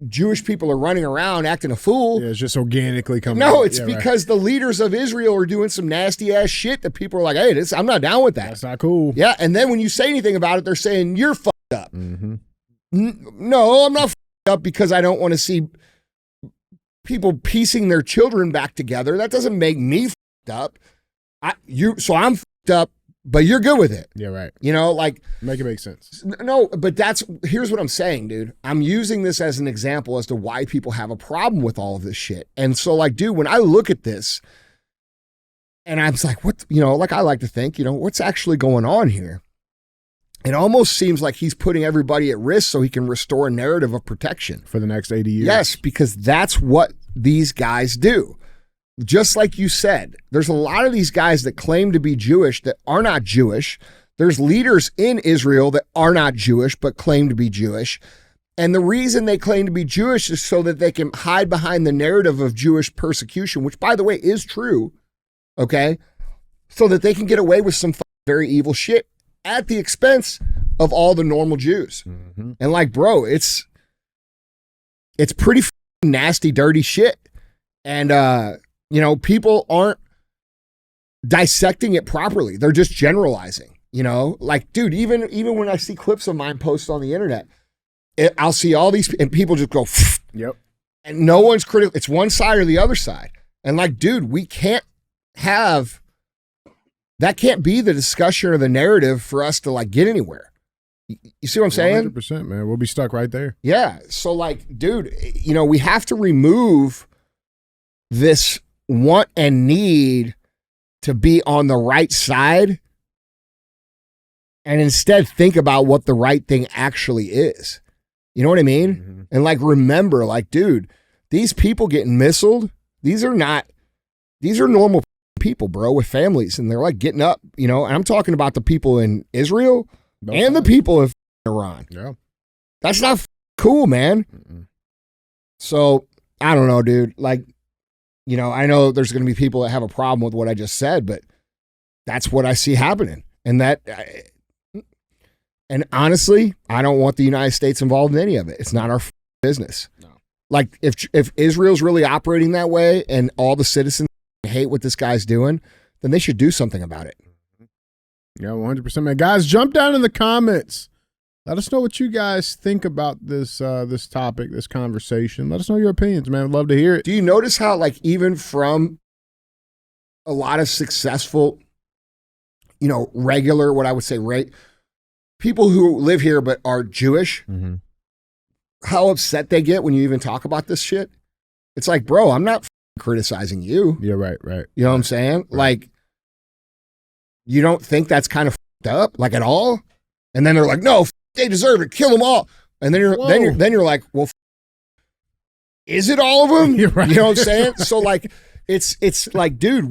Jewish people are running around acting a fool. Yeah, it's just organically coming. No, out. it's Yeah, right. because the leaders of Israel are doing some nasty ass shit that people are like, hey, I'm not down with that. That's not cool. Yeah, and then when you say anything about it, they're saying you're fucked up. Mm-hmm. No, I'm not fucked up because I don't want to see people piecing their children back together. That doesn't make me fucked up. So I'm fucked up, but you're good with it. Yeah, right. Make it make sense. No, but here's what I'm saying, dude. I'm using this as an example as to why people have a problem with all of this shit. And so, dude, when I look at this and I'm like, what, I like to think, what's actually going on here? It almost seems like he's putting everybody at risk so he can restore a narrative of protection. For the next 80 years. Yes, because that's what these guys do. Just like you said, there's a lot of these guys that claim to be Jewish that are not Jewish. There's leaders in Israel that are not Jewish but claim to be Jewish. And the reason they claim to be Jewish is so that they can hide behind the narrative of Jewish persecution, which, by the way, is true, okay? So that they can get away with some very evil shit at the expense of all the normal Jews. Mm-hmm. And bro, it's pretty nasty, dirty shit. And, people aren't dissecting it properly. They're just generalizing, dude, even when I see clips of mine posted on the internet, I'll see all these and people just go, yep. And no one's critical. It's one side or the other side. And dude, we can't have, that can't be the discussion or the narrative for us to get anywhere. You see what I'm saying? 100%, man. We'll be stuck right there. Yeah. So dude, we have to remove this want and need to be on the right side and instead think about what the right thing actually is. You know what I mean? Mm-hmm. And remember, dude, these people getting missiled, these are normal people, bro, with families, and they're getting up, and I'm talking about the people in Israel and the people in Iran. Yeah. That's not cool, man. Mm-mm. So I don't know, dude. I know there's going to be people that have a problem with what I just said, but that's what I see happening. And honestly, I don't want the United States involved in any of it. It's not our business. No. If Israel's really operating that way and all the citizens hate what this guy's doing, then they should do something about it. Yeah, 100%, man. Guys, jump down in the comments. Let us know what you guys think about this this topic, this conversation. Let us know your opinions, man. I'd love to hear it. Do you notice how, even from a lot of successful, regular, what I would say, people who live here but are Jewish, Mm-hmm. how upset they get when you even talk about this shit? It's bro, I'm not criticizing you. Yeah, right. You know what I'm saying? Right. You don't think that's kind of up, at all? And then they're like, no, they deserve it. Kill them all. And then you're like, well, is it all of them? You're right. You know what I'm saying? So it's dude,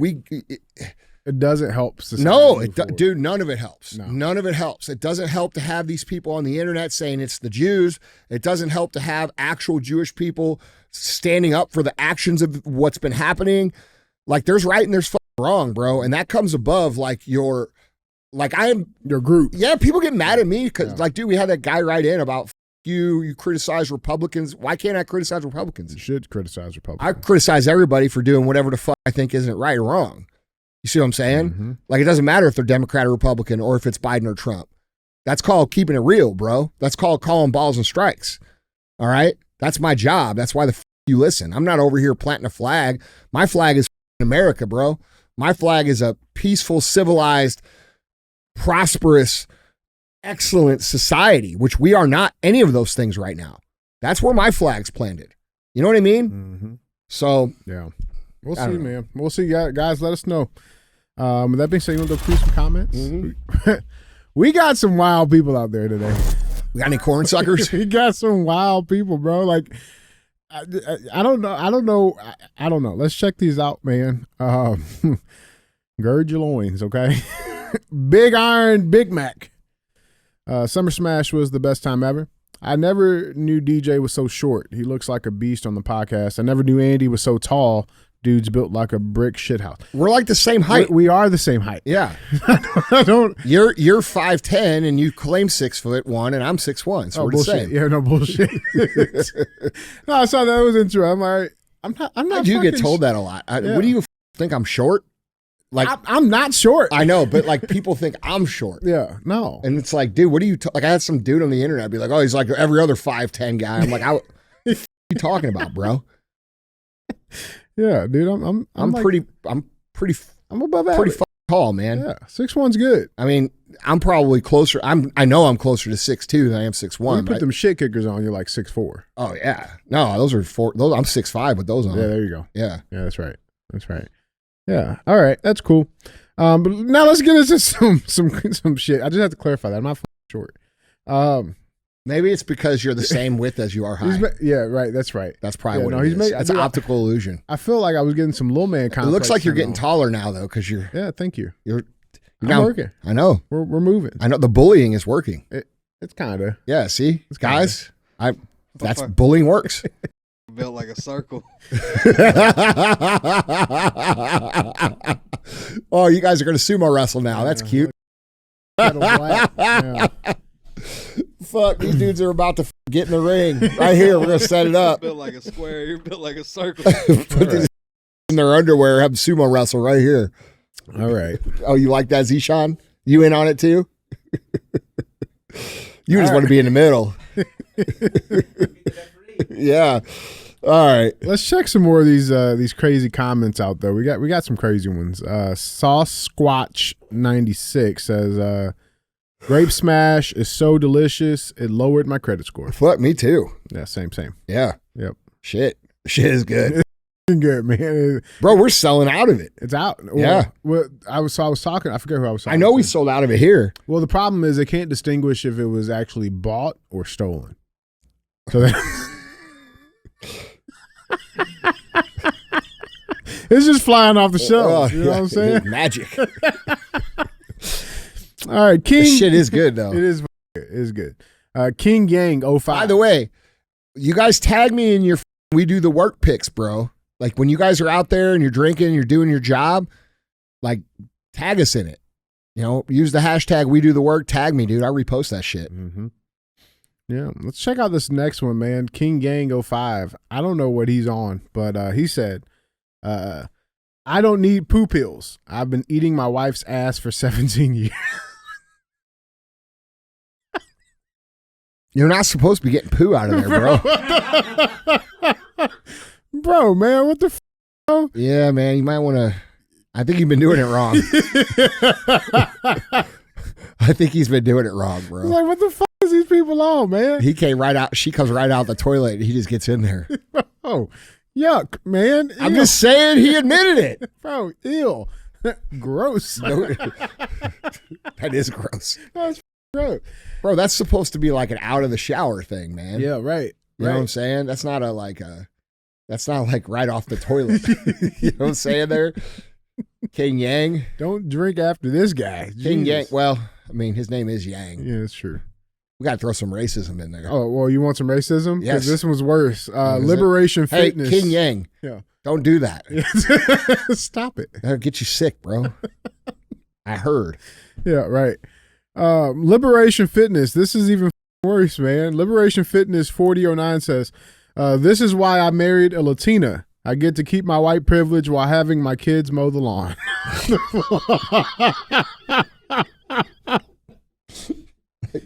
It doesn't help society. No, move forward. dude, none of it helps. No. None of it helps. It doesn't help to have these people on the internet saying it's the Jews. It doesn't help to have actual Jewish people standing up for the actions of what's been happening. Like, there's right and there's fucking wrong, bro. And that comes above like your group. Yeah, people get mad at me because like, dude, we had that guy write in about you criticize Republicans. Why can't I criticize Republicans? You should criticize Republicans. I criticize everybody for doing whatever the fuck I think isn't right or wrong. You see what I'm saying? Mm-hmm. Like, it doesn't matter if they're Democrat or Republican or if it's Biden or Trump. That's called keeping it real, bro. That's called calling balls and strikes. All right? That's my job. That's why the fuck you listen. I'm not over here planting a flag. My flag is America, bro. My flag is a peaceful, civilized, prosperous, excellent society, which we are not any of those things right now. That's where my flag's planted. You know what I mean? Mm-hmm. So, yeah. We'll see, man. We'll see. Guys, let us know. With that being said, you want to go through some comments? Mm-hmm. We got some wild people out there today. We got any corn suckers? We got some wild people, bro. Like, I don't know. Let's check these out, man. Gird your loins, okay? Big Iron Big Mac. Summer Smash was the best time ever. I never knew DJ was so short. He looks like a beast on the podcast. I never knew Andy was so tall. Dude's built like a brick shithouse. We're like the same height. We are the same height. Yeah. I don't. You're 5'10" and you claim 6'1" and I'm 6'1", so we're bullshit. the same. Yeah, no bullshit. No, I saw that was interesting. I'm like, I'm not. You get told that a lot. What do you think? I'm short? Like, I'm not short. I know, but like people think I'm short. Yeah, no. And it's like, dude, what are you like? I had some dude on the internet be like, oh, he's like every other 5'10" guy. I'm like, what are you talking about, bro? Yeah, dude, I'm like, pretty I'm above average. Pretty tall, man. Yeah, 6'1's good. I mean, I'm probably closer. I know I'm closer to 6'2" than I am 6'1". When you put them shit kickers on, you're like 6'4". Oh yeah, no, those are 4. Those I'm 6'5" with those on. Yeah, there you go. Yeah, that's right. Yeah, all right, that's cool. But now let's get into some shit. I just have to clarify that I'm not short. Maybe it's because you're the same width as you are high. Yeah, right. That's right. That's probably what it is. That's an optical illusion. I feel like I was getting some little man complex. It looks like you're getting taller now, though, because you're. Yeah, thank you. I'm working. I know. We're moving. I know the bullying is working. It's kind of. Yeah. See, guys, that's fuck? bullying works. Built like a circle. Oh, you guys are going to sumo wrestle now. That's cute. Yeah. Fuck, these dudes are about to get in the ring. Right here, we're going to set it up. Built like a square. You're built like a circle. Put these in their underwear, have sumo wrestle right here. All right. Oh, you like that, Zishan? You in on it too? You just want to be in the middle. Yeah. All right. Let's check some more of these crazy comments out there. We got some crazy ones. Sauce Squatch 96 says grape smash is so delicious it lowered my credit score. Fuck, me too. Yeah, same. Yeah. Yep. Shit is good. Good, man. Bro, we're selling out of it. It's out. Yeah. Well, I was talking. I forget who I was talking. I know to. we sold out of it here. Well, the problem is they can't distinguish if it was actually bought or stolen. So it's just flying off the shelves. You know what I'm saying? Magic. All right, King. This shit is good though. It is. It is good. King Gang 05. By the way, you guys tag me in your We Do the Work pics, bro. Like when you guys are out there and you're drinking and you're doing your job, like tag us in it. You know, use the hashtag We Do the Work. Tag me, dude. I repost that shit. Mm-hmm. Yeah, let's check out this next one, man. King Gang 05. I don't know what he's on, but he said, I don't need poo pills. I've been eating my wife's ass for 17 years. You're not supposed to be getting poo out of there, bro. Bro, man, what the f***? Bro? Yeah, man, you might want to. I think you've been doing it wrong. I think he's been doing it wrong, bro. Like, what the fuck is these people on, man? He came right out. She comes right out the toilet. And he just gets in there. Oh, yuck, man. I'm just saying he admitted it. Bro, ew. Gross. That is gross. That's gross. Bro, that's supposed to be like an out of the shower thing, man. Yeah, right. You know what I'm saying? That's not like right off the toilet. You know what I'm saying there? King Yang. Don't drink after this guy. King Jesus. Yang. Well, I mean, his name is Yang. Yeah, that's true. We got to throw some racism in there. Oh, well, you want some racism? 'Cause Yes. this one's worse. Is Liberation Hey, Fitness. King Yang. Yeah. Don't do that. Stop it. That'll get you sick, bro. I heard. Yeah, right. Liberation Fitness. This is even worse, man. Liberation Fitness 4009 says, this is why I married a Latina. I get to keep my white privilege while having my kids mow the lawn.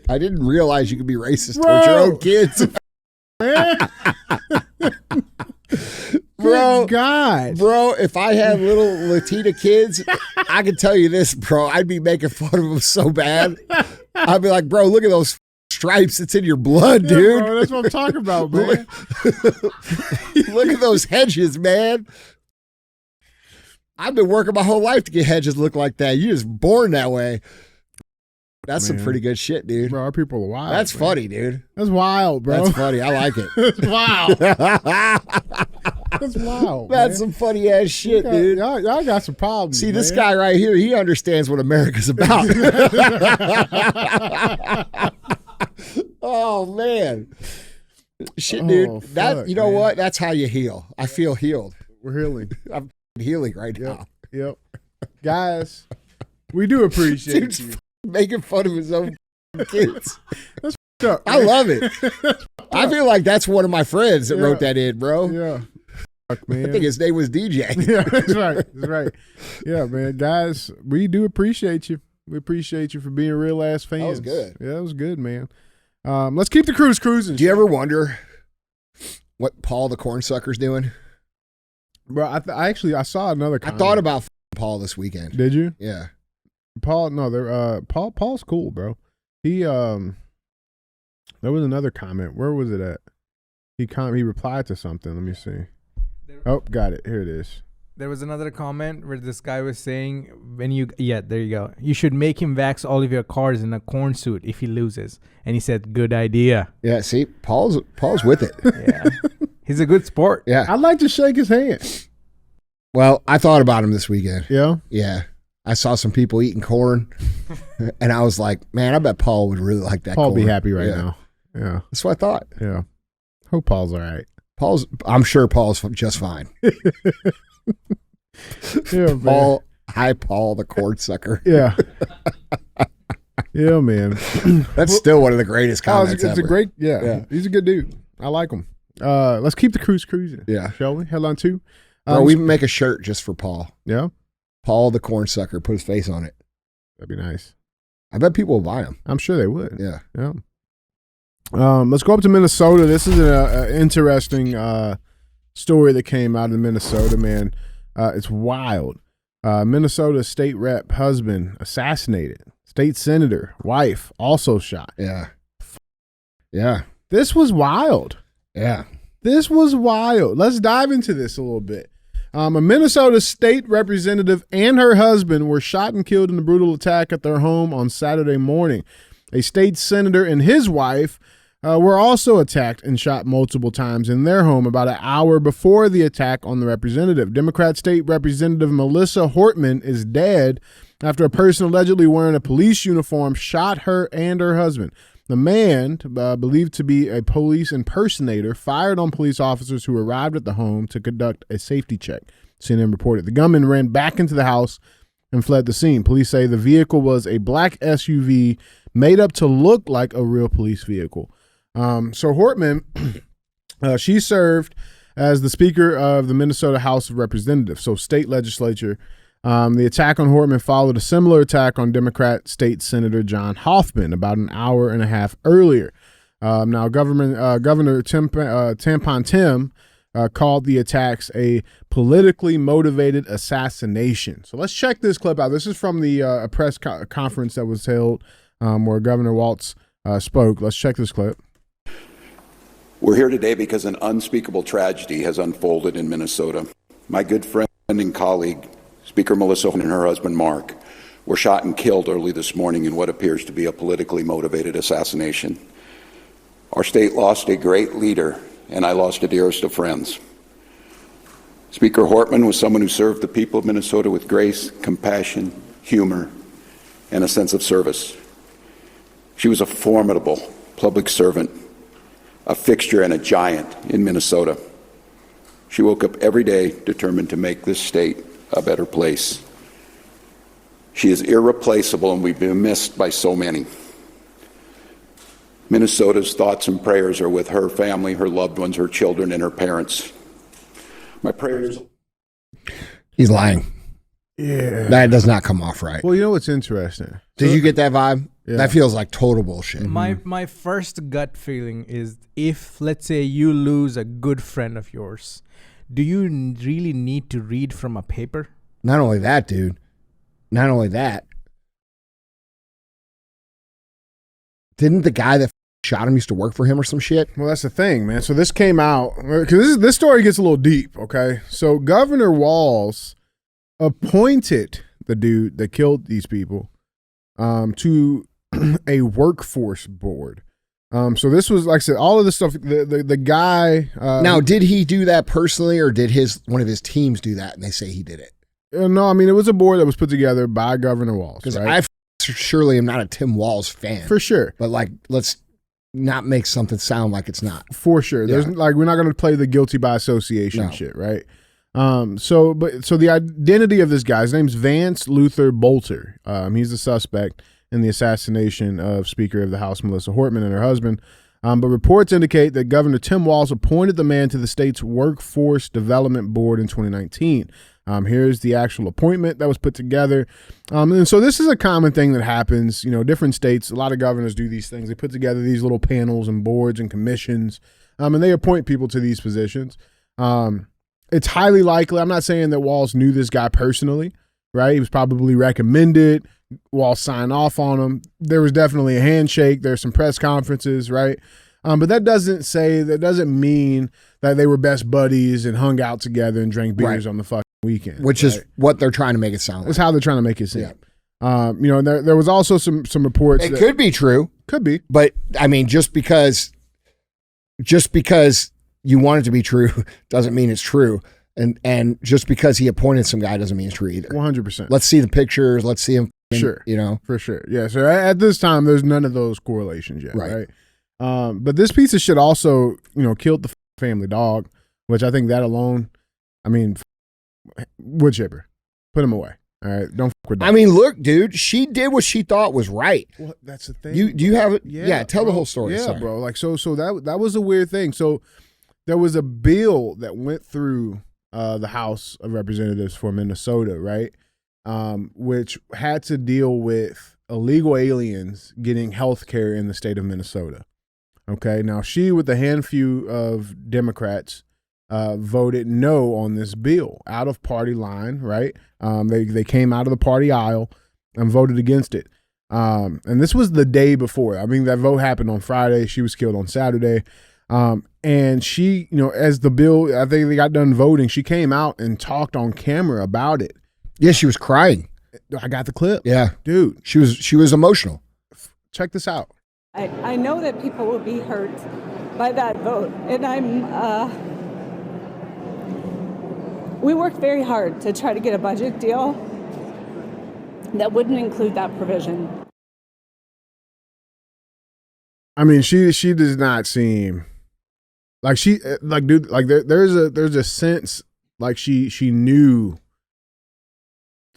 I didn't realize you could be racist towards your own kids. Bro, Good God. Bro, if I had little Latina kids, I can tell you this, bro. I'd be making fun of them so bad. I'd be like, bro, look at those stripes. It's in your blood, Yeah, dude. bro, that's what I'm talking about, man. Look at those hedges, man. I've been working my whole life to get hedges look like that. You're just born that way. That's some Man. pretty good shit, dude. Bro, our people are wild. That's man. funny, dude. That's wild, bro. That's funny. I like it. That's wild. That's wild. That's man. some funny ass shit, Y'all- dude. Y'all got some problems. See, this man. guy right here, he understands what America's about. Oh, man. Shit, dude. Oh, That fuck, you know man. what? That's how you heal. I feel healed. We're healing. I'm healing right now. Yep. Guys, we do appreciate Dude's you. making fun of his own kids. Up, I man. love it. I feel like that's one of my friends that Yeah. wrote that in, bro. Yeah. Fuck, man. I think his name was DJ. Yeah, that's right. That's right. Yeah, man. Guys, we do appreciate you. We appreciate you for being real ass fans. was good. Yeah, that was good, man. Let's keep the cruise cruising. Do you ever wonder what Paul the Cornsucker's doing? Bro, I saw another I comment. thought about Paul this weekend. Did you? Yeah. Paul, no, they're Paul's cool, bro. He there was another comment. Where was it at? He replied to something. Let me see. Oh, got it. Here it is. There was another comment where this guy was saying, there you go. You should make him wax all of your cars in a corn suit if he loses. And he said, good idea. Yeah, see, Paul's with it. Yeah. He's a good sport. Yeah. I'd like to shake his hand. Well, I thought about him this weekend. Yeah. Yeah. I saw some people eating corn, and I was like, man, I bet Paul would really like that Paul corn. be happy right Yeah. now. Yeah. That's what I thought. Yeah. Hope Paul's all right. I'm sure Paul's just fine. Yeah, man. Paul the cornsucker. Yeah. Yeah, man. That's still one of the greatest comments it's ever. a great, Yeah. He's a good dude. I like him. Let's keep the cruise cruising. Yeah. Shall we? Headline 2. Bro, we make a shirt just for Paul. Yeah. Paul the cornsucker, put his face on it. That'd be nice. I bet people will buy them. I'm sure they would. Yeah. Yeah. Let's go up to Minnesota. This is an interesting story that came out of Minnesota, man. It's wild. Minnesota state rep husband assassinated. State senator wife also shot. Yeah. Yeah. This was wild. Yeah. This was wild. Let's dive into this a little bit. A Minnesota state representative and her husband were shot and killed in a brutal attack at their home on Saturday morning. A state senator and his wife were also attacked and shot multiple times in their home about an hour before the attack on the representative. Democrat State Representative Melissa Hortman is dead after a person allegedly wearing a police uniform shot her and her husband. The man, believed to be a police impersonator, fired on police officers who arrived at the home to conduct a safety check, CNN reported. The gunman ran back into the house and fled the scene. Police say the vehicle was a black SUV made up to look like a real police vehicle. So Hortman, she served as the Speaker of the Minnesota House of Representatives, so state legislature. The attack on Hortman followed a similar attack on Democrat State Senator John Hoffman about an hour and a half earlier. Now, Governor Tampon Tim called the attacks a politically motivated assassination. So let's check this clip out. This is from the press conference that was held where Governor Walz spoke. Let's check this clip. We're here today because an unspeakable tragedy has unfolded in Minnesota. My good friend and colleague, Speaker Melissa and her husband, Mark, were shot and killed early this morning in what appears to be a politically motivated assassination. Our state lost a great leader, and I lost a dearest of friends. Speaker Hortman was someone who served the people of Minnesota with grace, compassion, humor, and a sense of service. She was a formidable public servant, a fixture and a giant in Minnesota. She woke up every day determined to make this state a better place. She is irreplaceable, and we've been missed by so many. Minnesota's thoughts and prayers are with her family, her loved ones, her children, and her parents. My prayers. He's lying. Yeah. That does not come off right. Well, you know what's interesting? Did you get that vibe? Yeah. That feels like total bullshit. My first gut feeling is, if let's say you lose a good friend of yours, do you really need to read from a paper? Not only that, dude. Not only that. Didn't the guy that shot him used to work for him or some shit? Well, that's the thing, man. So this came out because this story gets a little deep. Okay, so Governor Walz appointed the dude that killed these people to a workforce board. So this was, like I said, all of this stuff. The guy. Now, did he do that personally, or did one of his teams do that? And they say he did it. No, I mean, it was a board that was put together by Governor Walz. Because right? I surely am not a Tim Walz fan, For sure. but like, let's not make something sound like it's not. For sure. There's Yeah. like, we're not going to play the guilty by association No. shit, right? So the identity of this guy, his name's Vance Luther Bolter. He's the suspect in the assassination of Speaker of the House Melissa Hortman and her husband. But reports indicate that Governor Tim Walz appointed the man to the state's Workforce Development Board in 2019. Here's the actual appointment that was put together. And so this is a common thing that happens, different states, a lot of governors do these things. They put together these little panels and boards and commissions, and they appoint people to these positions. It's highly likely, I'm not saying that Walz knew this guy personally, right? He was probably recommended. Walz signed off on him. There was definitely a handshake. There's some press conferences, right? But that doesn't mean that they were best buddies and hung out together and drank beers on the fucking weekend. Which is what they're trying to make it sound like. That's how they're trying to make it seem. Yeah. There was also some reports. It could be true. Could be. But I mean, just because you want it to be true doesn't mean it's true. And just because he appointed some guy doesn't mean it's true either. 100%. Let's see the pictures. Let's see him. Sure. For sure. Yeah. So at this time, there's none of those correlations yet. Right. But this piece of shit also, killed the family dog, which I think that alone, wood chipper, put him away. All right. Don't fuck with that. I mean, look, dude, she did what she thought was right. Well, that's the thing. Do you have it? Yeah. Tell bro. the whole story. Yeah, Sorry. bro. Like, so that was a weird thing. So there was a bill that went through the House of Representatives for Minnesota, right? Which had to deal with illegal aliens getting health care in the state of Minnesota. Okay, now she, with a handful of Democrats, voted no on this bill out of party line, right? They came out of the party aisle and voted against it. And this was the day before. That vote happened on Friday. She was killed on Saturday. And she, as the bill, I think they got done voting, she came out and talked on camera about it. Yeah, she was crying. I got the clip. Yeah, Dude, she was emotional. check this out. I know that people will be hurt by that vote, and we worked very hard to try to get a budget deal that wouldn't include that provision. She does not seem like dude, like there's a sense like she knew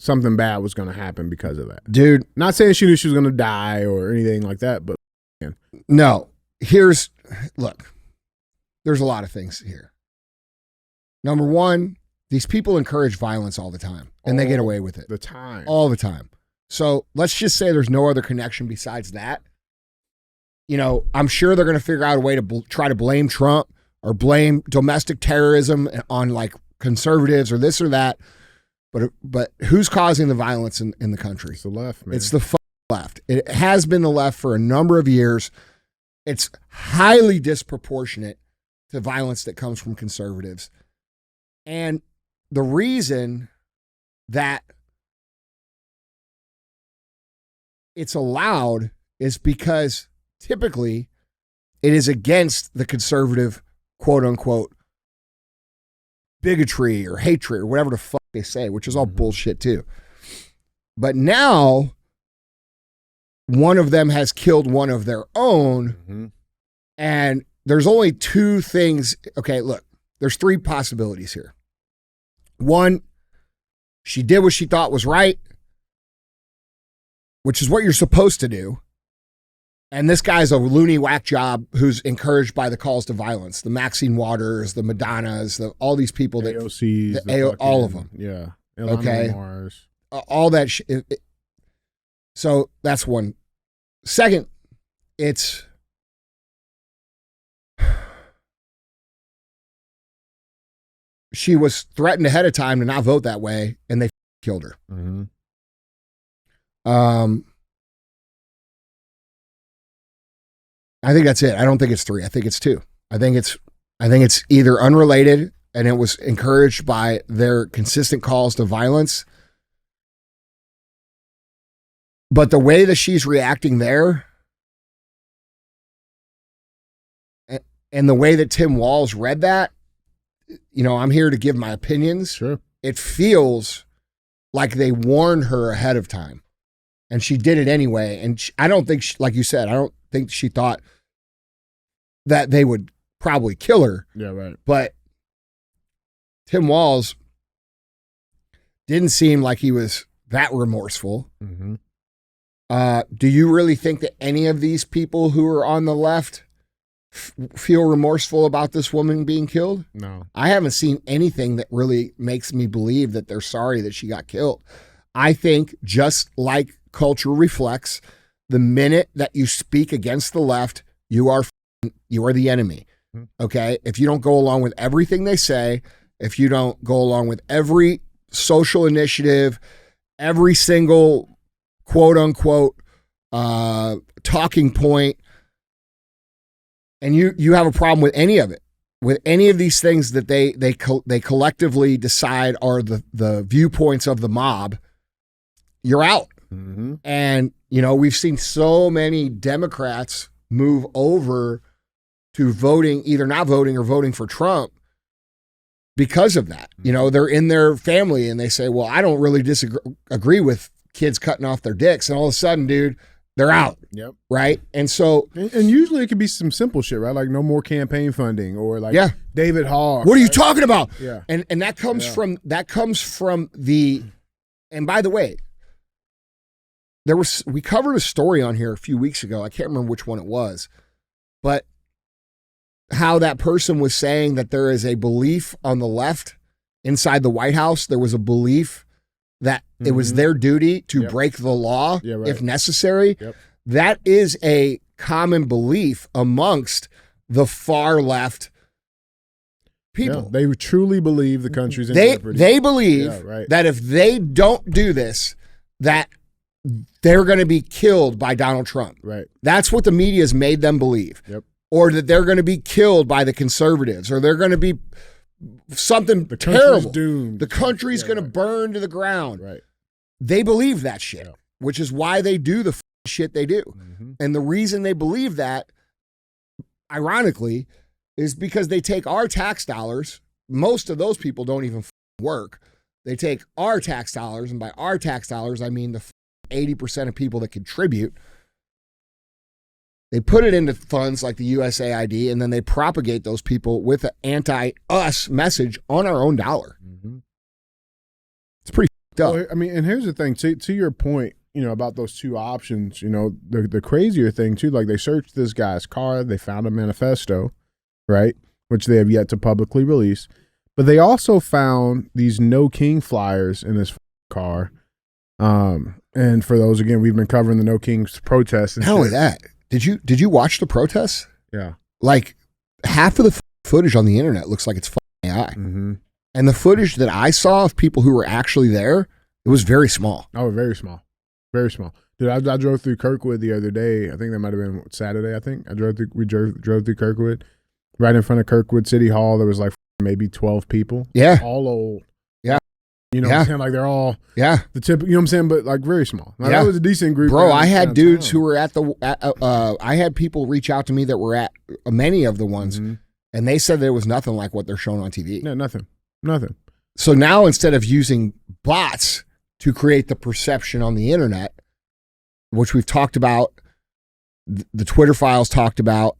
something bad was going to happen because of that. Dude, not saying she knew she was going to die or anything like that, but no. Look, there's a lot of things here. Number one, these people encourage violence all the time, and they get away with it. All the time. So let's just say there's no other connection besides that. I'm sure they're going to figure out a way to try to blame Trump or blame domestic terrorism on like conservatives or this or that. But who's causing the violence in the country? It's the left, man. It's the left. It has been the left for a number of years. It's highly disproportionate to violence that comes from conservatives. And the reason that it's allowed is because typically it is against the conservative, quote unquote, bigotry or hatred or whatever the fuck they say, which is all bullshit too. But now one of them has killed one of their own, and there's only two things. Okay, look, there's three possibilities here. One, she did what she thought was right, which is what you're supposed to do. And this guy's a loony whack job who's encouraged by the calls to violence. The Maxine Waters, the Madonnas, all these people that AOCs, all of them. Yeah. Okay. Mars. All that shit. So that's one. Second, it's she was threatened ahead of time to not vote that way, and they killed her. I think that's it. I don't think it's three. I think it's two. I think it's either unrelated and it was encouraged by their consistent calls to violence. But the way that she's reacting there and the way that Tim Walz read that, I'm here to give my opinions. Sure. It feels like they warned her ahead of time and she did it anyway. And I don't think, like you said, I don't think she thought that they would probably kill her. Yeah, right. But Tim Walz didn't seem like he was that remorseful. Do you really think that any of these people who are on the left feel remorseful about this woman being killed? No. I haven't seen anything that really makes me believe that they're sorry that she got killed. I think just like culture reflects, the minute that you speak against the left, you are the enemy. Okay? If you don't go along with everything they say, if you don't go along with every social initiative, every single quote unquote talking point, and you have a problem with any of it, with any of these things that they collectively decide are the viewpoints of the mob, you're out. And we've seen so many Democrats move over to voting, either not voting or voting for Trump because of that. They're in their family and they say, well, I don't really agree with kids cutting off their dicks. And all of a sudden, dude, they're out. Yep. Right. And so, and usually it could be some simple shit, right? Like no more campaign funding or like David Hogg. What are you talking about? Yeah. And that comes from the, and by the way, we covered a story on here a few weeks ago. I can't remember which one it was, but how that person was saying that there is a belief on the left inside the White House. There was a belief that it was their duty to break the law if necessary. That is a common belief amongst the far left people. They truly believe the country's in jeopardy. They believe that if they don't do this, that they're going to be killed by Donald Trump. Right. That's what the media has made them believe. Or that they're going to be killed by the conservatives, or they're going to be something terrible. Doomed. The country's going to burn to the ground. Right. They believe that shit, which is why they do the shit they do. And the reason they believe that, ironically, is because they take our tax dollars. Most of those people don't even work. They take our tax dollars, and by our tax dollars, I mean the 80% of people that contribute. They put it into funds like the USAID, and then they propagate those people with an anti-us message on our own dollar. It's pretty fucked up. Well, I mean, and here's the thing, to your point, about those two options, the crazier thing too, like they searched this guy's car, they found a manifesto, right, which they have yet to publicly release, but they also found these No King flyers in this car. And for those, again, we've been covering the No Kings protests. Not only that, did you watch the protests? Yeah. Like half of the footage on the internet looks like it's AI. And the footage that I saw of people who were actually there, it was very small. Oh, very small. Very small. Dude, I drove through Kirkwood the other day. I think that might have been Saturday, I think. We drove through Kirkwood. Right in front of Kirkwood City Hall, there was like maybe 12 people. Yeah. All old. Yeah. What I'm saying? Like they're all the tip, what I'm saying? But like very small. Now, that was a decent group. Bro, I had dudes who were at I had people reach out to me that were at many of the ones, and they said there was nothing like what they're showing on TV. No, nothing. Nothing. So now instead of using bots to create the perception on the internet, which we've talked about, the Twitter files talked about,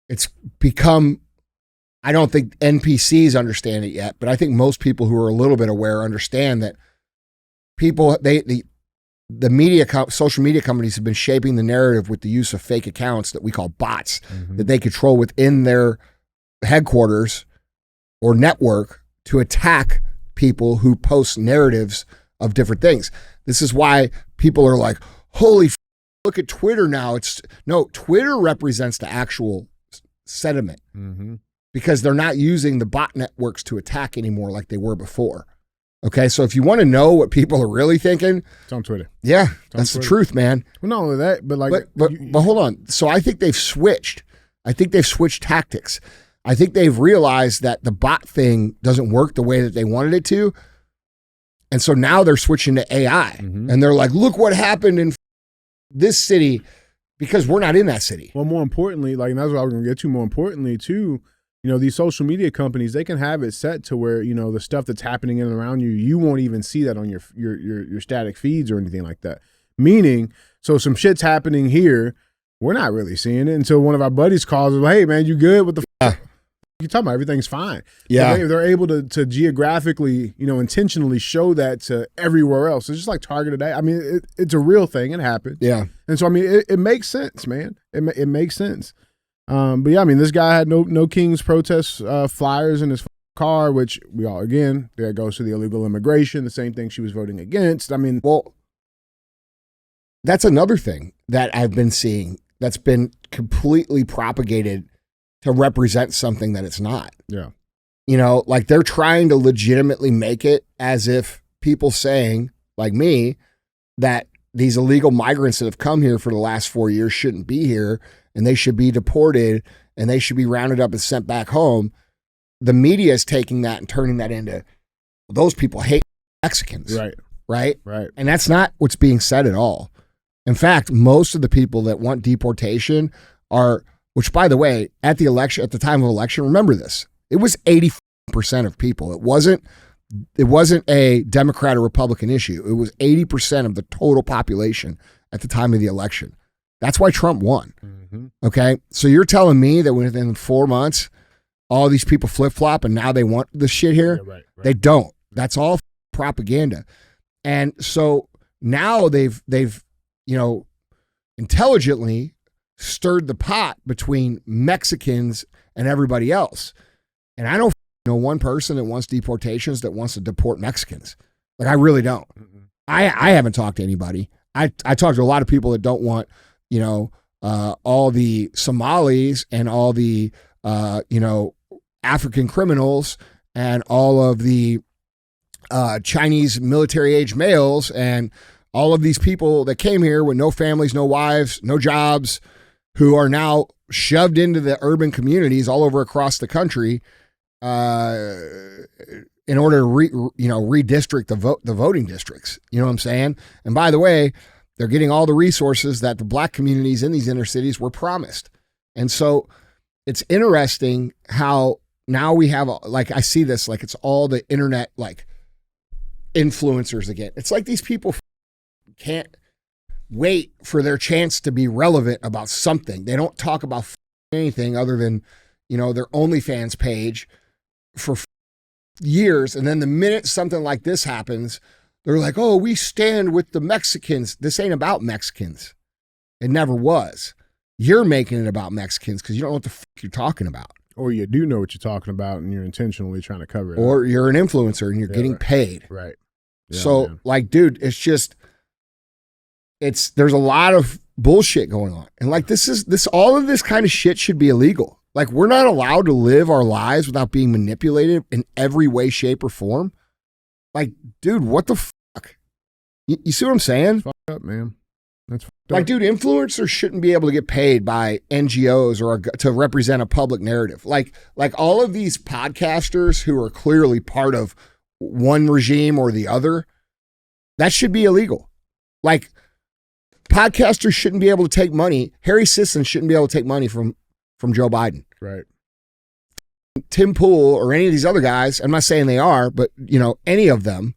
it's become, I don't think NPCs understand it yet, but I think most people who are a little bit aware understand that people, the media, social media companies have been shaping the narrative with the use of fake accounts that we call bots that they control within their headquarters or network to attack people who post narratives of different things. This is why people are like, holy look at Twitter now. Twitter represents the actual sentiment because they're not using the bot networks to attack anymore like they were before. Okay, so if you want to know what people are really thinking, it's on Twitter. Yeah, that's the truth, man. Well, not only that, but like, but hold on. So I think they've switched. I think they've switched tactics. I think they've realized that the bot thing doesn't work the way that they wanted it to. And so now they're switching to AI. And they're like, look what happened in this city, because we're not in that city. Well, more importantly, like, and that's what I was going to get to, more importantly, too, you know, these social media companies, they can have it set to where, you know, the stuff that's happening in and around you, you won't even see that on your static feeds or anything like that. Meaning, so some shit's happening here, we're not really seeing it until one of our buddies calls us, hey, man, you good? What the fuck? You're talking about everything's fine. Yeah. They're able to geographically, you know, intentionally show that to everywhere else. It's just like targeted. I mean, it's a real thing. It happens. Yeah. And so, I mean, it makes sense, man. It makes sense. But yeah, I mean, this guy had no King's protest flyers in his car, which we all, again, there goes to the illegal immigration, the same thing she was voting against. I mean, well, that's another thing that I've been seeing that's been completely propagated to represent something that it's not. Yeah. You know, like they're trying to legitimately make it as if people saying, like me, that these illegal migrants that have come here for the last 4 years shouldn't be here and they should be deported and they should be rounded up and sent back home. The media is taking that and turning that into, those people hate Mexicans. Right. Right? Right. And that's not what's being said at all. In fact, most of the people that want deportation are, which by the way, at the time of election, remember this, it was 80% of people. It wasn't a Democrat or Republican issue. It was 80% of the total population at the time of the election. That's why Trump won. Okay. So you're telling me that within 4 months, all these people flip-flop and now they want this shit here? Yeah, right. They don't. That's all propaganda. And so now they've, you know, intelligently stirred the pot between Mexicans and everybody else. And I don't know one person that wants deportations that wants to deport Mexicans. Like, I really don't. I haven't talked to anybody. I talked to a lot of people that don't want, you know, all the Somalis and all the, you know, African criminals and all of the Chinese military age males and all of these people that came here with no families, no wives, no jobs, who are now shoved into the urban communities all over across the country in order to redistrict the voting districts. You know what I'm saying? And by the way, they're getting all the resources that the black communities in these inner cities were promised. And so it's interesting how now we have, like, I see this, like it's all the internet, like influencers again. It's like these people can't wait for their chance to be relevant about something. They don't talk about anything other than, you know, their OnlyFans page for years. And then the minute something like this happens, they're like, oh, we stand with the Mexicans. This ain't about Mexicans. It never was. You're making it about Mexicans because you don't know what the fuck you're talking about. Or you do know what you're talking about and you're intentionally trying to cover it. Or you're an influencer and you're getting paid. Right. Yeah, so, man. Like, dude, it's just, there's a lot of bullshit going on. And like, all of this kind of shit should be illegal. Like, we're not allowed to live our lives without being manipulated in every way, shape, or form. Like, dude, what the fuck? You see what I'm saying? Fuck up, man. That's like, dude, influencers shouldn't be able to get paid by NGOs or to represent a public narrative. Like all of these podcasters who are clearly part of one regime or the other, that should be illegal. Like, podcasters shouldn't be able to take money. Harry Sisson shouldn't be able to take money from Joe Biden. right. Tim Pool or any of these other guys, I'm not saying they are, but any of them,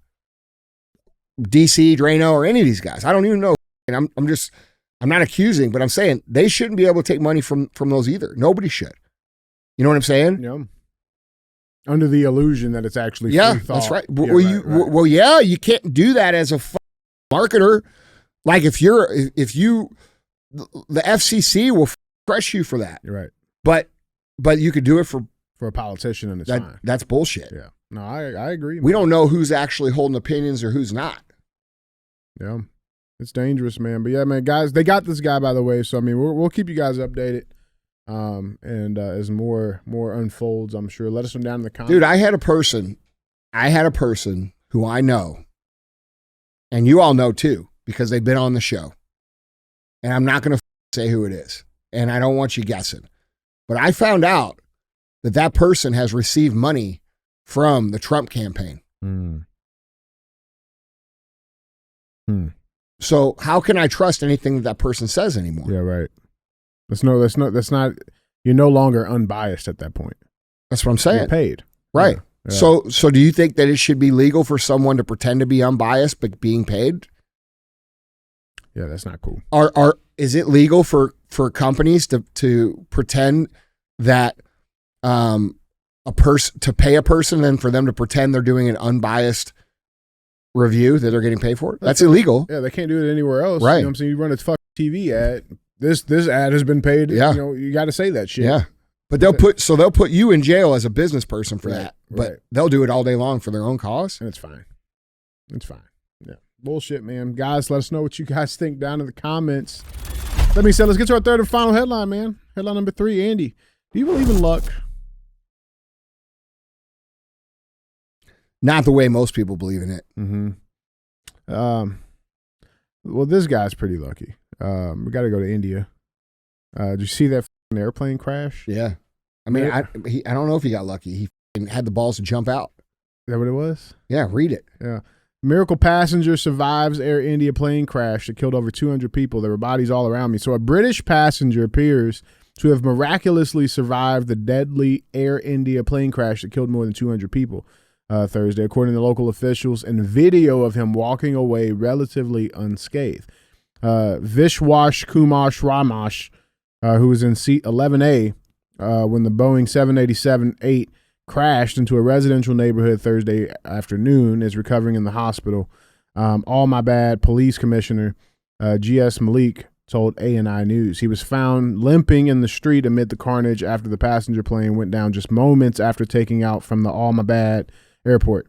DC, Drano, or any of these guys, I don't even know. And I'm not accusing, but I'm saying they shouldn't be able to take money from those either. Nobody should. You know what I'm saying? Yeah. Under the illusion that it's actually free thought. That's right. Yeah, right. Well, you can't do that as a marketer. Like if you, the FCC will crush you for that. You're right. But you could do it for a politician and it's fine. That's bullshit. Yeah. No, I agree. We don't know who's actually holding opinions or who's not. Yeah. It's dangerous, man. But yeah, man, guys, they got this guy, by the way. So I mean, we'll keep you guys updated. And as more unfolds, I'm sure. Let us know down in the comments. Dude, I had a person who I know, and you all know too, because they've been on the show. And I'm not going to say who it is, and I don't want you guessing. But I found out that person has received money from the Trump campaign. So how can I trust anything that person says anymore? Yeah, right. That's not. You're no longer unbiased at that point. That's what I'm saying. You're paid, right? Yeah. So do you think that it should be legal for someone to pretend to be unbiased but being paid? Yeah, that's not cool. Is it legal for companies to pretend that a person to pay a person and for them to pretend they're doing an unbiased review that they're getting paid for? That's illegal. Yeah, they can't do it anywhere else. Right. You know what I'm saying? You run a fucking TV ad. This ad has been paid. Yeah. You got to say that shit. Yeah. But they'll put you in jail as a business person for that. But they'll do it all day long for their own cause. And it's fine. It's fine. Yeah. Bullshit, man. Guys, let us know what you guys think down in the comments. Let me say, let's get to our third and final headline, man. Headline number 3, Andy. Do you believe in luck? Not the way most people believe in it. Mm-hmm. Well, this guy's pretty lucky. We got to go to India. Did you see that airplane crash? Yeah. I mean, I don't know if he got lucky. He had the balls to jump out. Is that what it was? Yeah, read it. Yeah. Miracle passenger survives Air India plane crash that killed over 200 people. There were bodies all around me. So a British passenger appears to have miraculously survived the deadly Air India plane crash that killed more than 200 people Thursday, according to local officials, and video of him walking away relatively unscathed. Vishwash Kumash Ramash, who was in seat 11A when the Boeing 787-8 crashed into a residential neighborhood Thursday afternoon, is recovering in the hospital. All my bad, police commissioner G.S. Malik told A&I News. He was found limping in the street amid the carnage after the passenger plane went down just moments after taking out from the All My Bad airport.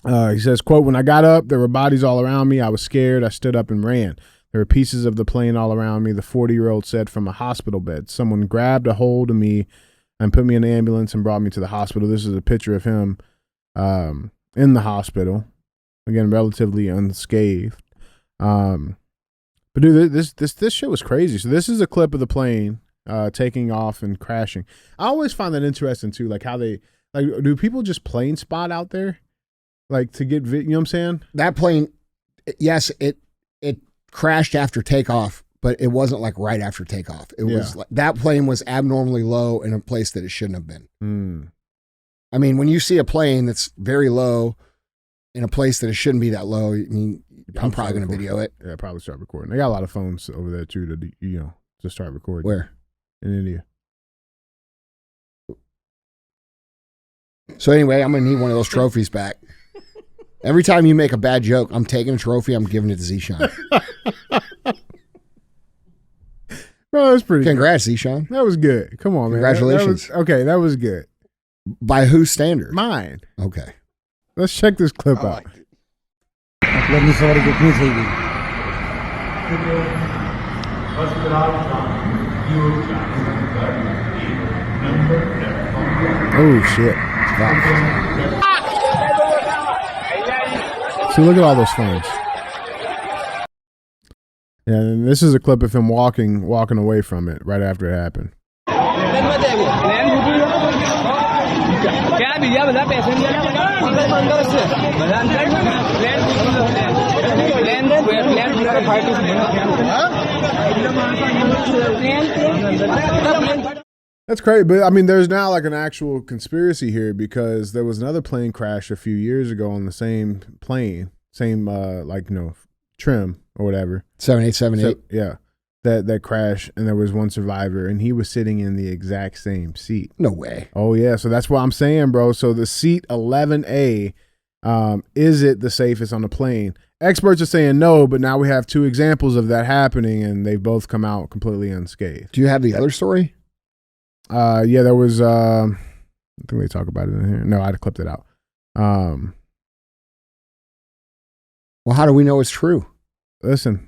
He says, quote, "When I got up, there were bodies all around me. I was scared. I stood up and ran. There were pieces of the plane all around me," the 40-year-old said from a hospital bed. "Someone grabbed a hold of me and put me in the ambulance and brought me to the hospital." This is a picture of him in the hospital. Again, relatively unscathed. But dude, this shit was crazy. So this is a clip of the plane taking off and crashing. I always find that interesting too, like how they do people just plane spot out there, like to get you know what I'm saying? That plane, yes, it crashed after takeoff, but it wasn't like right after takeoff. It was like, that plane was abnormally low in a place that it shouldn't have been. I mean, when you see a plane that's very low in a place that it shouldn't be that low, I mean, I'm probably going to video it. Yeah, probably start recording. They got a lot of phones over there too to start recording. Where? In India. So anyway, I'm going to need one of those trophies back. Every time you make a bad joke, I'm taking a trophy, I'm giving it to Zishan. Bro, that's pretty Congrats, Zishan. That was good. Come on, man. Congratulations. That was good. By whose standard? Mine. Okay. Let's check this clip out. Oh, shit. Wow. See, look at all those phones. Yeah, and this is a clip of him walking away from it right after it happened. That's great, but I mean, there's now like an actual conspiracy here because there was another plane crash a few years ago on the same plane, same trim or whatever. 7878. Yeah, that crashed, and there was one survivor, and he was sitting in the exact same seat. No way. Oh yeah, so that's what I'm saying, bro. So the seat 11A, is it the safest on the plane? Experts are saying no, but now we have two examples of that happening, and they've both come out completely unscathed. Do you have the other story? Yeah, there was. I think they talk about it in here. No, I'd clipped it out. Well, how do we know it's true? Listen,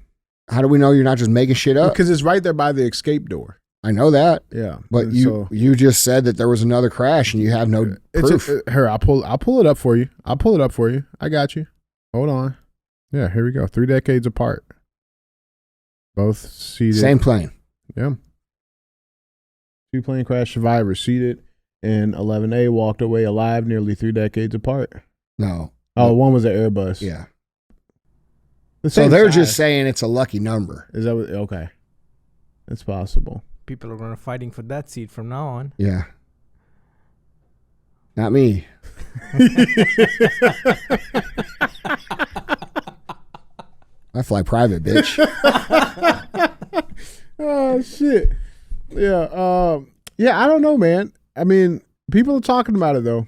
How do we know you're not just making shit up? because it's right there by the escape door. I know that, Yeah, but and you just said that there was another crash and you have no proof. Here, I'll pull it up for you. I got you. Hold on. Yeah, here we go. 3 decades apart. Both seated. Same plane. Yeah. 2 plane crash survivors seated in 11A walked away alive nearly 3 decades apart. No. Oh, one was an Airbus. Yeah. The So same they're size. just saying it's a lucky number. Is that what, okay? It's possible. People are going to fighting for that seat from now on. Yeah. Not me. I fly private, bitch. Oh shit. Yeah. Yeah. I don't know, man. I mean, people are talking about it though.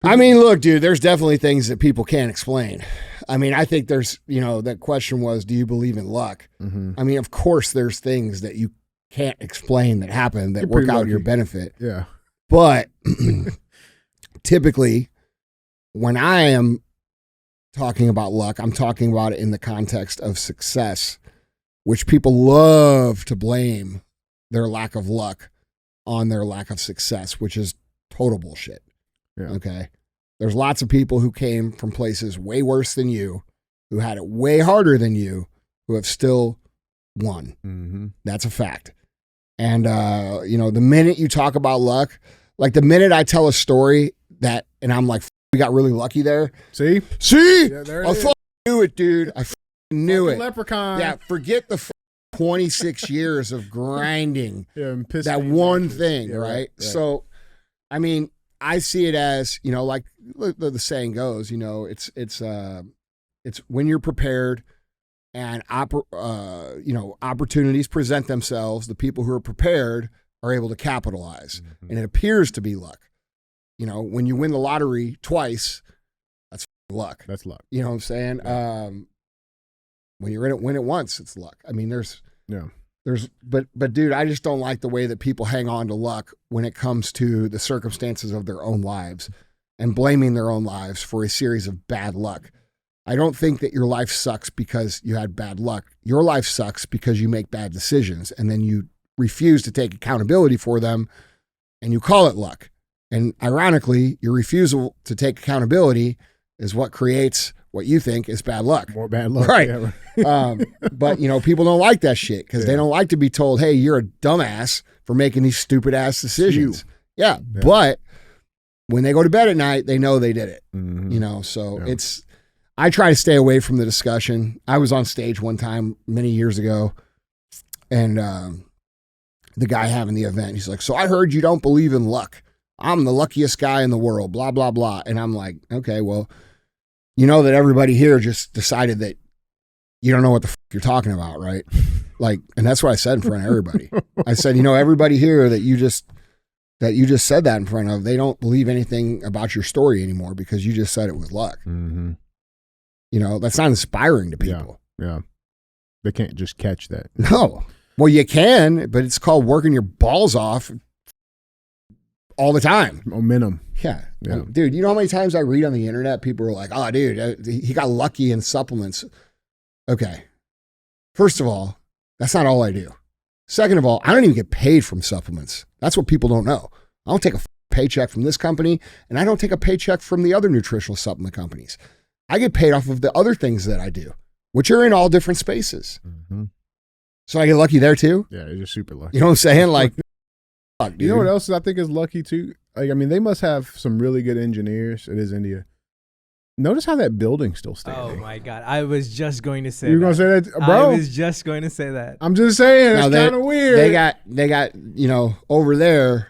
I mean, look, dude, there's definitely things that people can't explain. I mean, I think there's, that question was, do you believe in luck? Mm-hmm. I mean, of course, there's things that you can't explain that happen that You're work pretty out lucky. your benefit. Yeah. But typically, when I am talking about luck, I'm talking about it in the context of success, which people love to blame their lack of luck on their lack of success, which is total bullshit. Yeah. Okay. There's lots of people who came from places way worse than you, who had it way harder than you, who have still won. Mm-hmm. That's a fact. And, the minute you talk about luck, like the minute I tell a story and I'm like, we got really lucky there. See? Yeah, there it I is. fucking knew it, dude. I knew Fucking it. Leprechaun. Yeah, forget the 26 years of grinding Yeah, and pissing that in one matches. thing, Yeah, right? So, I mean, I see it as, like the saying goes, it's when you're prepared and opportunities present themselves, the people who are prepared are able to capitalize. Mm-hmm. And it appears to be luck. When you win the lottery twice, that's luck. That's luck. You know what I'm saying? When you're in it, win it once, it's luck. I mean, but dude, I just don't like the way that people hang on to luck when it comes to the circumstances of their own lives and blaming their own lives for a series of bad luck. I don't think that your life sucks because you had bad luck. Your life sucks because you make bad decisions and then you refuse to take accountability for them and you call it luck. And ironically, your refusal to take accountability is what creates what you think is bad luck. More bad luck. Right. Yeah. But people don't like that shit because they Yeah. don't like to be told, hey, you're a dumbass for making these stupid ass decisions. Yeah. Yeah. But when they go to bed at night, they know they did it. Mhm. So Yeah. I try to stay away from the discussion. I was on stage one time many years ago and the guy having the event, he's like, so I heard you don't believe in luck. I'm the luckiest guy in the world, blah, blah, blah. And I'm like, okay, well, you know that everybody here just decided that you don't know what the fuck you're talking about, right? And that's what I said in front of everybody. I said, everybody here that you just said that in front of, they don't believe anything about your story anymore because you just said it was luck. Mm-hmm. That's not inspiring to people. Yeah. They can't just catch that. No. Well, you can, but it's called working your balls off all the time. Momentum. Yeah. Yeah. Dude, you know how many times I read on the internet, people are like, oh, dude, he got lucky in supplements. Okay. First of all, that's not all I do. Second of all, I don't even get paid from supplements. That's what people don't know. I don't take a paycheck from this company, and I don't take a paycheck from the other nutritional supplement companies. I get paid off of the other things that I do, which are in all different spaces. Mm-hmm. So I get lucky there too. Yeah, you're just super lucky. You know what I'm saying? Like, fuck, dude. You know what else I think is lucky too? They must have some really good engineers. It is India. Notice how that building's still Oh standing. my God. I was just going to say You're going to say that, bro? I was just going to say that. I'm just saying, Now it's kind of weird. They got, over there,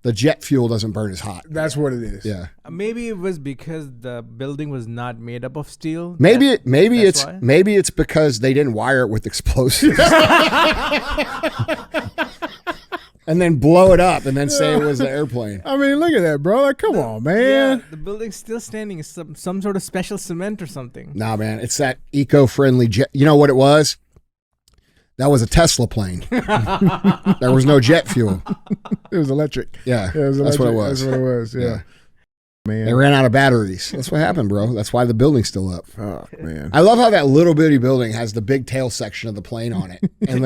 the jet fuel doesn't burn as hot. That's what it is. Yeah. Maybe it was because the building was not made up of steel. Maybe that's why? it's because they didn't wire it with explosives. And then blow it up and then say it was the airplane. I mean, look at that, bro. Like, come on, man. Yeah, the building's still standing. It's some sort of special cement or something. Nah, man, it's that eco-friendly jet. You know what it was? That was a Tesla plane. There was no jet fuel. It was electric. Yeah, It was that's what it electric. was. That's what it was. Yeah. Man. They ran out of batteries. That's what happened, bro. That's why the building's still up. Oh, man. I love how that little bitty building has the big tail section of the plane on it, and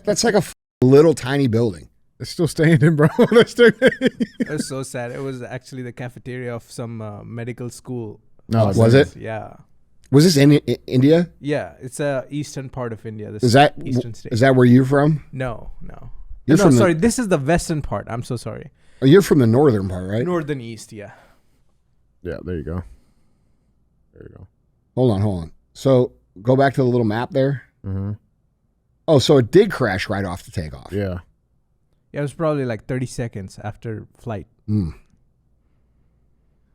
that's like a little tiny building. It's still standing, bro. They're still It was so sad. It was actually the cafeteria of some medical school. No, Was it? Yeah. Was this in India? Yeah, it's a eastern part of India. This Is that eastern state? is that where you're from? No. You're No, from sorry. This is the western part. I'm so sorry. Oh, you're from the northern part, right? Northern east, yeah. Yeah, there you go. There you go. Hold on. So go back to the little map there. Mm-hmm. Oh, so it did crash right off the takeoff. Yeah. Yeah, it was probably like 30 seconds after flight.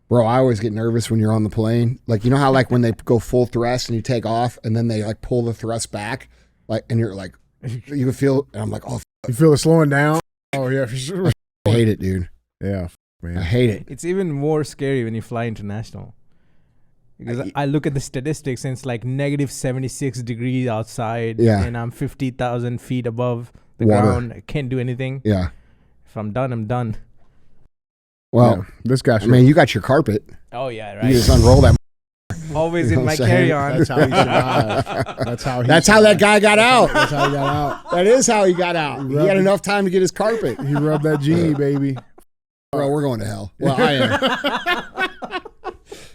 Bro, I always get nervous when you're on the plane. Like, you know how like when they go full thrust and you take off and then they like pull the thrust back, like, and you're like, you can feel, and I'm like, oh, You feel it slowing down? Oh, yeah, for sure. I hate it, dude. Yeah, I man. hate it. It's even more scary when you fly international. Because I look at the statistics and it's like negative 76 degrees outside. Yeah. And I'm 50,000 feet above the Water. ground. I can't do anything. Yeah. If I'm done, I'm done. Well, Yeah, this guy I should. mean, you got your carpet. Oh, yeah, You right. just unroll that. Always You know in my what I'm saying? carry-on. That's how he survived. That's how that guy got out. That's how he got out. That is how he got out. He rubbed had it. enough time to get his carpet. He rubbed that genie, baby. Bro, we're going to hell. Well, I am.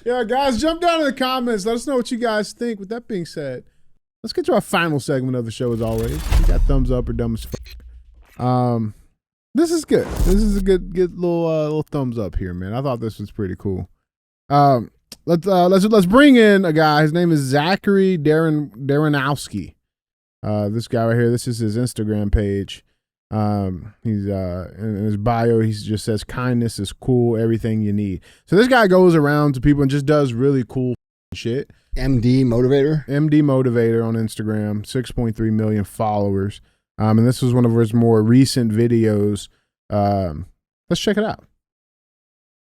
Yeah, guys, jump down in the comments. Let us know what you guys think. With that being said, let's get to our final segment of the show as always. You got thumbs up or dumb as fuck. This is good. This is a good little thumbs up here, man. I thought this was pretty cool. Let's bring in a guy. His name is Zachary Daronowski. This guy right here. This is his Instagram page. He's in his bio. He just says kindness is cool. Everything you need. So this guy goes around to people and just does really cool shit. MD Motivator. MD Motivator on Instagram. 6.3 million followers. And this was one of his more recent videos. Let's check it out.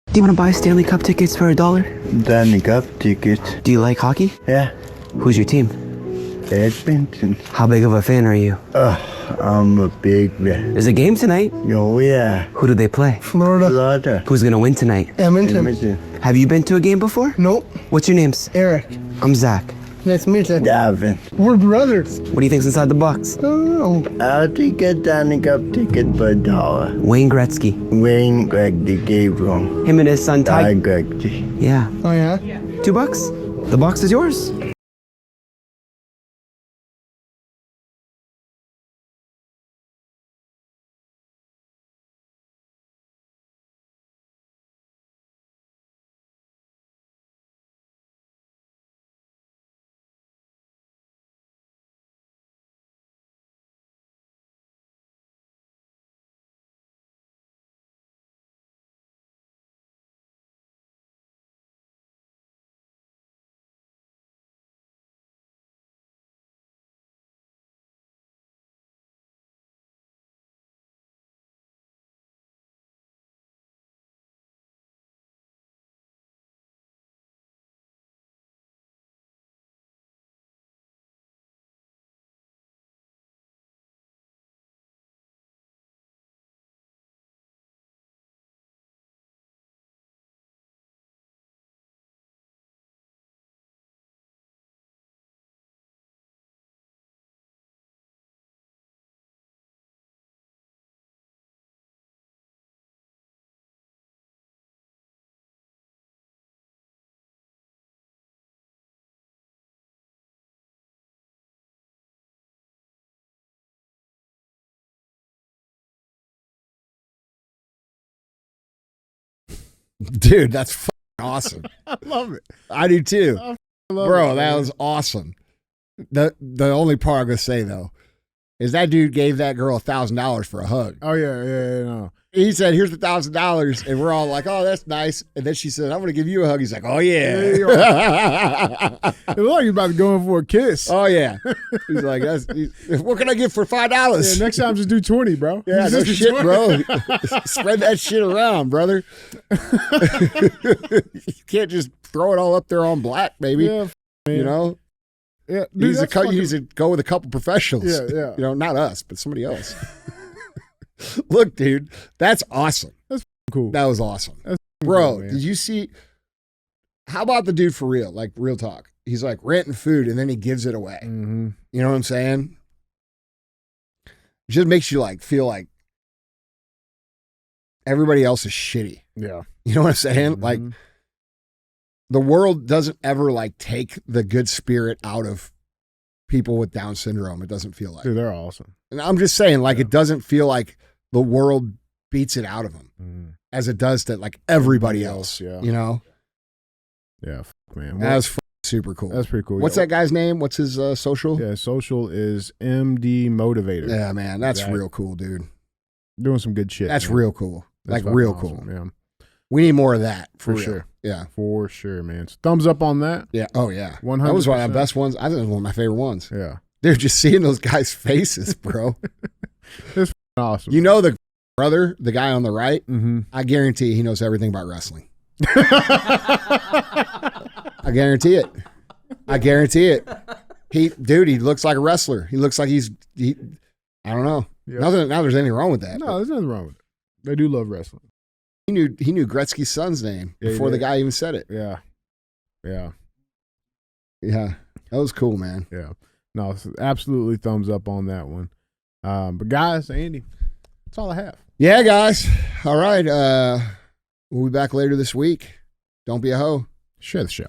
Do you want to buy Stanley Cup tickets for $1? Stanley Cup ticket. Do you like hockey? Yeah. Who's your team? Edmonton. How big of a fan are you? I'm a big fan. There's a game tonight. Oh, yeah. Who do they play? Florida. Who's gonna win tonight? Edmonton. Have you been to a game before? Nope. What's your names? Eric. I'm Zach. Nice to meet you. Davin. We're brothers. What do you think's inside the box? Oh. I'll take a Stanley Cup ticket for $1. Wayne Gretzky. Wayne Gretzky gave wrong. Him and his son Ty Ty. Gretzky. Yeah. Oh, yeah? $2? The box is yours. Dude, that's fucking awesome. I love it. I do too. I love Bro, it, that man. was awesome. The only part I'm gonna say though is that dude gave that girl $1,000 for a hug. Oh yeah, no. He said, "Here's the $1,000," and we're all like, "Oh, that's nice." And then she said, "I'm going to give you a hug." He's like, "Oh yeah." It looked like he's about to go in for a kiss. Oh yeah. He's like, "What can I get for $5?" Yeah, next time just do 20, bro. Yeah, no shit, bro. Spread that shit around, brother. You can't just throw it all up there on black, baby. Yeah, man. You know? Yeah, You dude, need to go with a couple professionals. Yeah, yeah. You know, not us, but somebody else. Look, dude, that's awesome. That's cool. That was awesome. That's Bro, cool, man. did you see? How about the dude for real? Like, real talk. He's like renting food and then he gives it away. Mm-hmm. You know what I'm saying? It just makes you like feel like everybody else is shitty. Yeah. You know what I'm saying? Mm-hmm. Like, the world doesn't ever like take the good spirit out of people with Down syndrome. It doesn't feel like. Dude, they're awesome. And I'm just saying, like, it doesn't feel like the world beats it out of them as it does to like everybody else. Yeah. You know? Yeah, man. That was super cool. That's pretty cool. What's that guy's name? What's his social? Yeah, social is MD Motivator. Yeah, man. That's Exactly. real cool, dude. Doing some good shit. That's man. real cool. That's like, real awesome, cool. Yeah. We need more of that For real. sure. Yeah. For sure, man. So thumbs up on that. Yeah. Oh, yeah. 100%. That was one of the best ones. I think it was one of my favorite ones. Yeah. Dude, just seeing those guys' faces, bro. It's awesome. You know the brother, the guy on the right? Mm-hmm. I guarantee he knows everything about wrestling. I guarantee it. I guarantee it. He looks like a wrestler. He looks like I don't know. Yeah. Nothing. Now there's anything wrong with that. No, there's nothing wrong with it. They do love wrestling. He knew Gretzky's son's name Yeah, he before the did. guy even said it. Yeah. Yeah. Yeah. That was cool, man. Yeah. No, it's absolutely thumbs up on that one. But guys, Andy, that's all I have. Yeah, guys. All right. We'll be back later this week. Don't be a hoe. Share the show.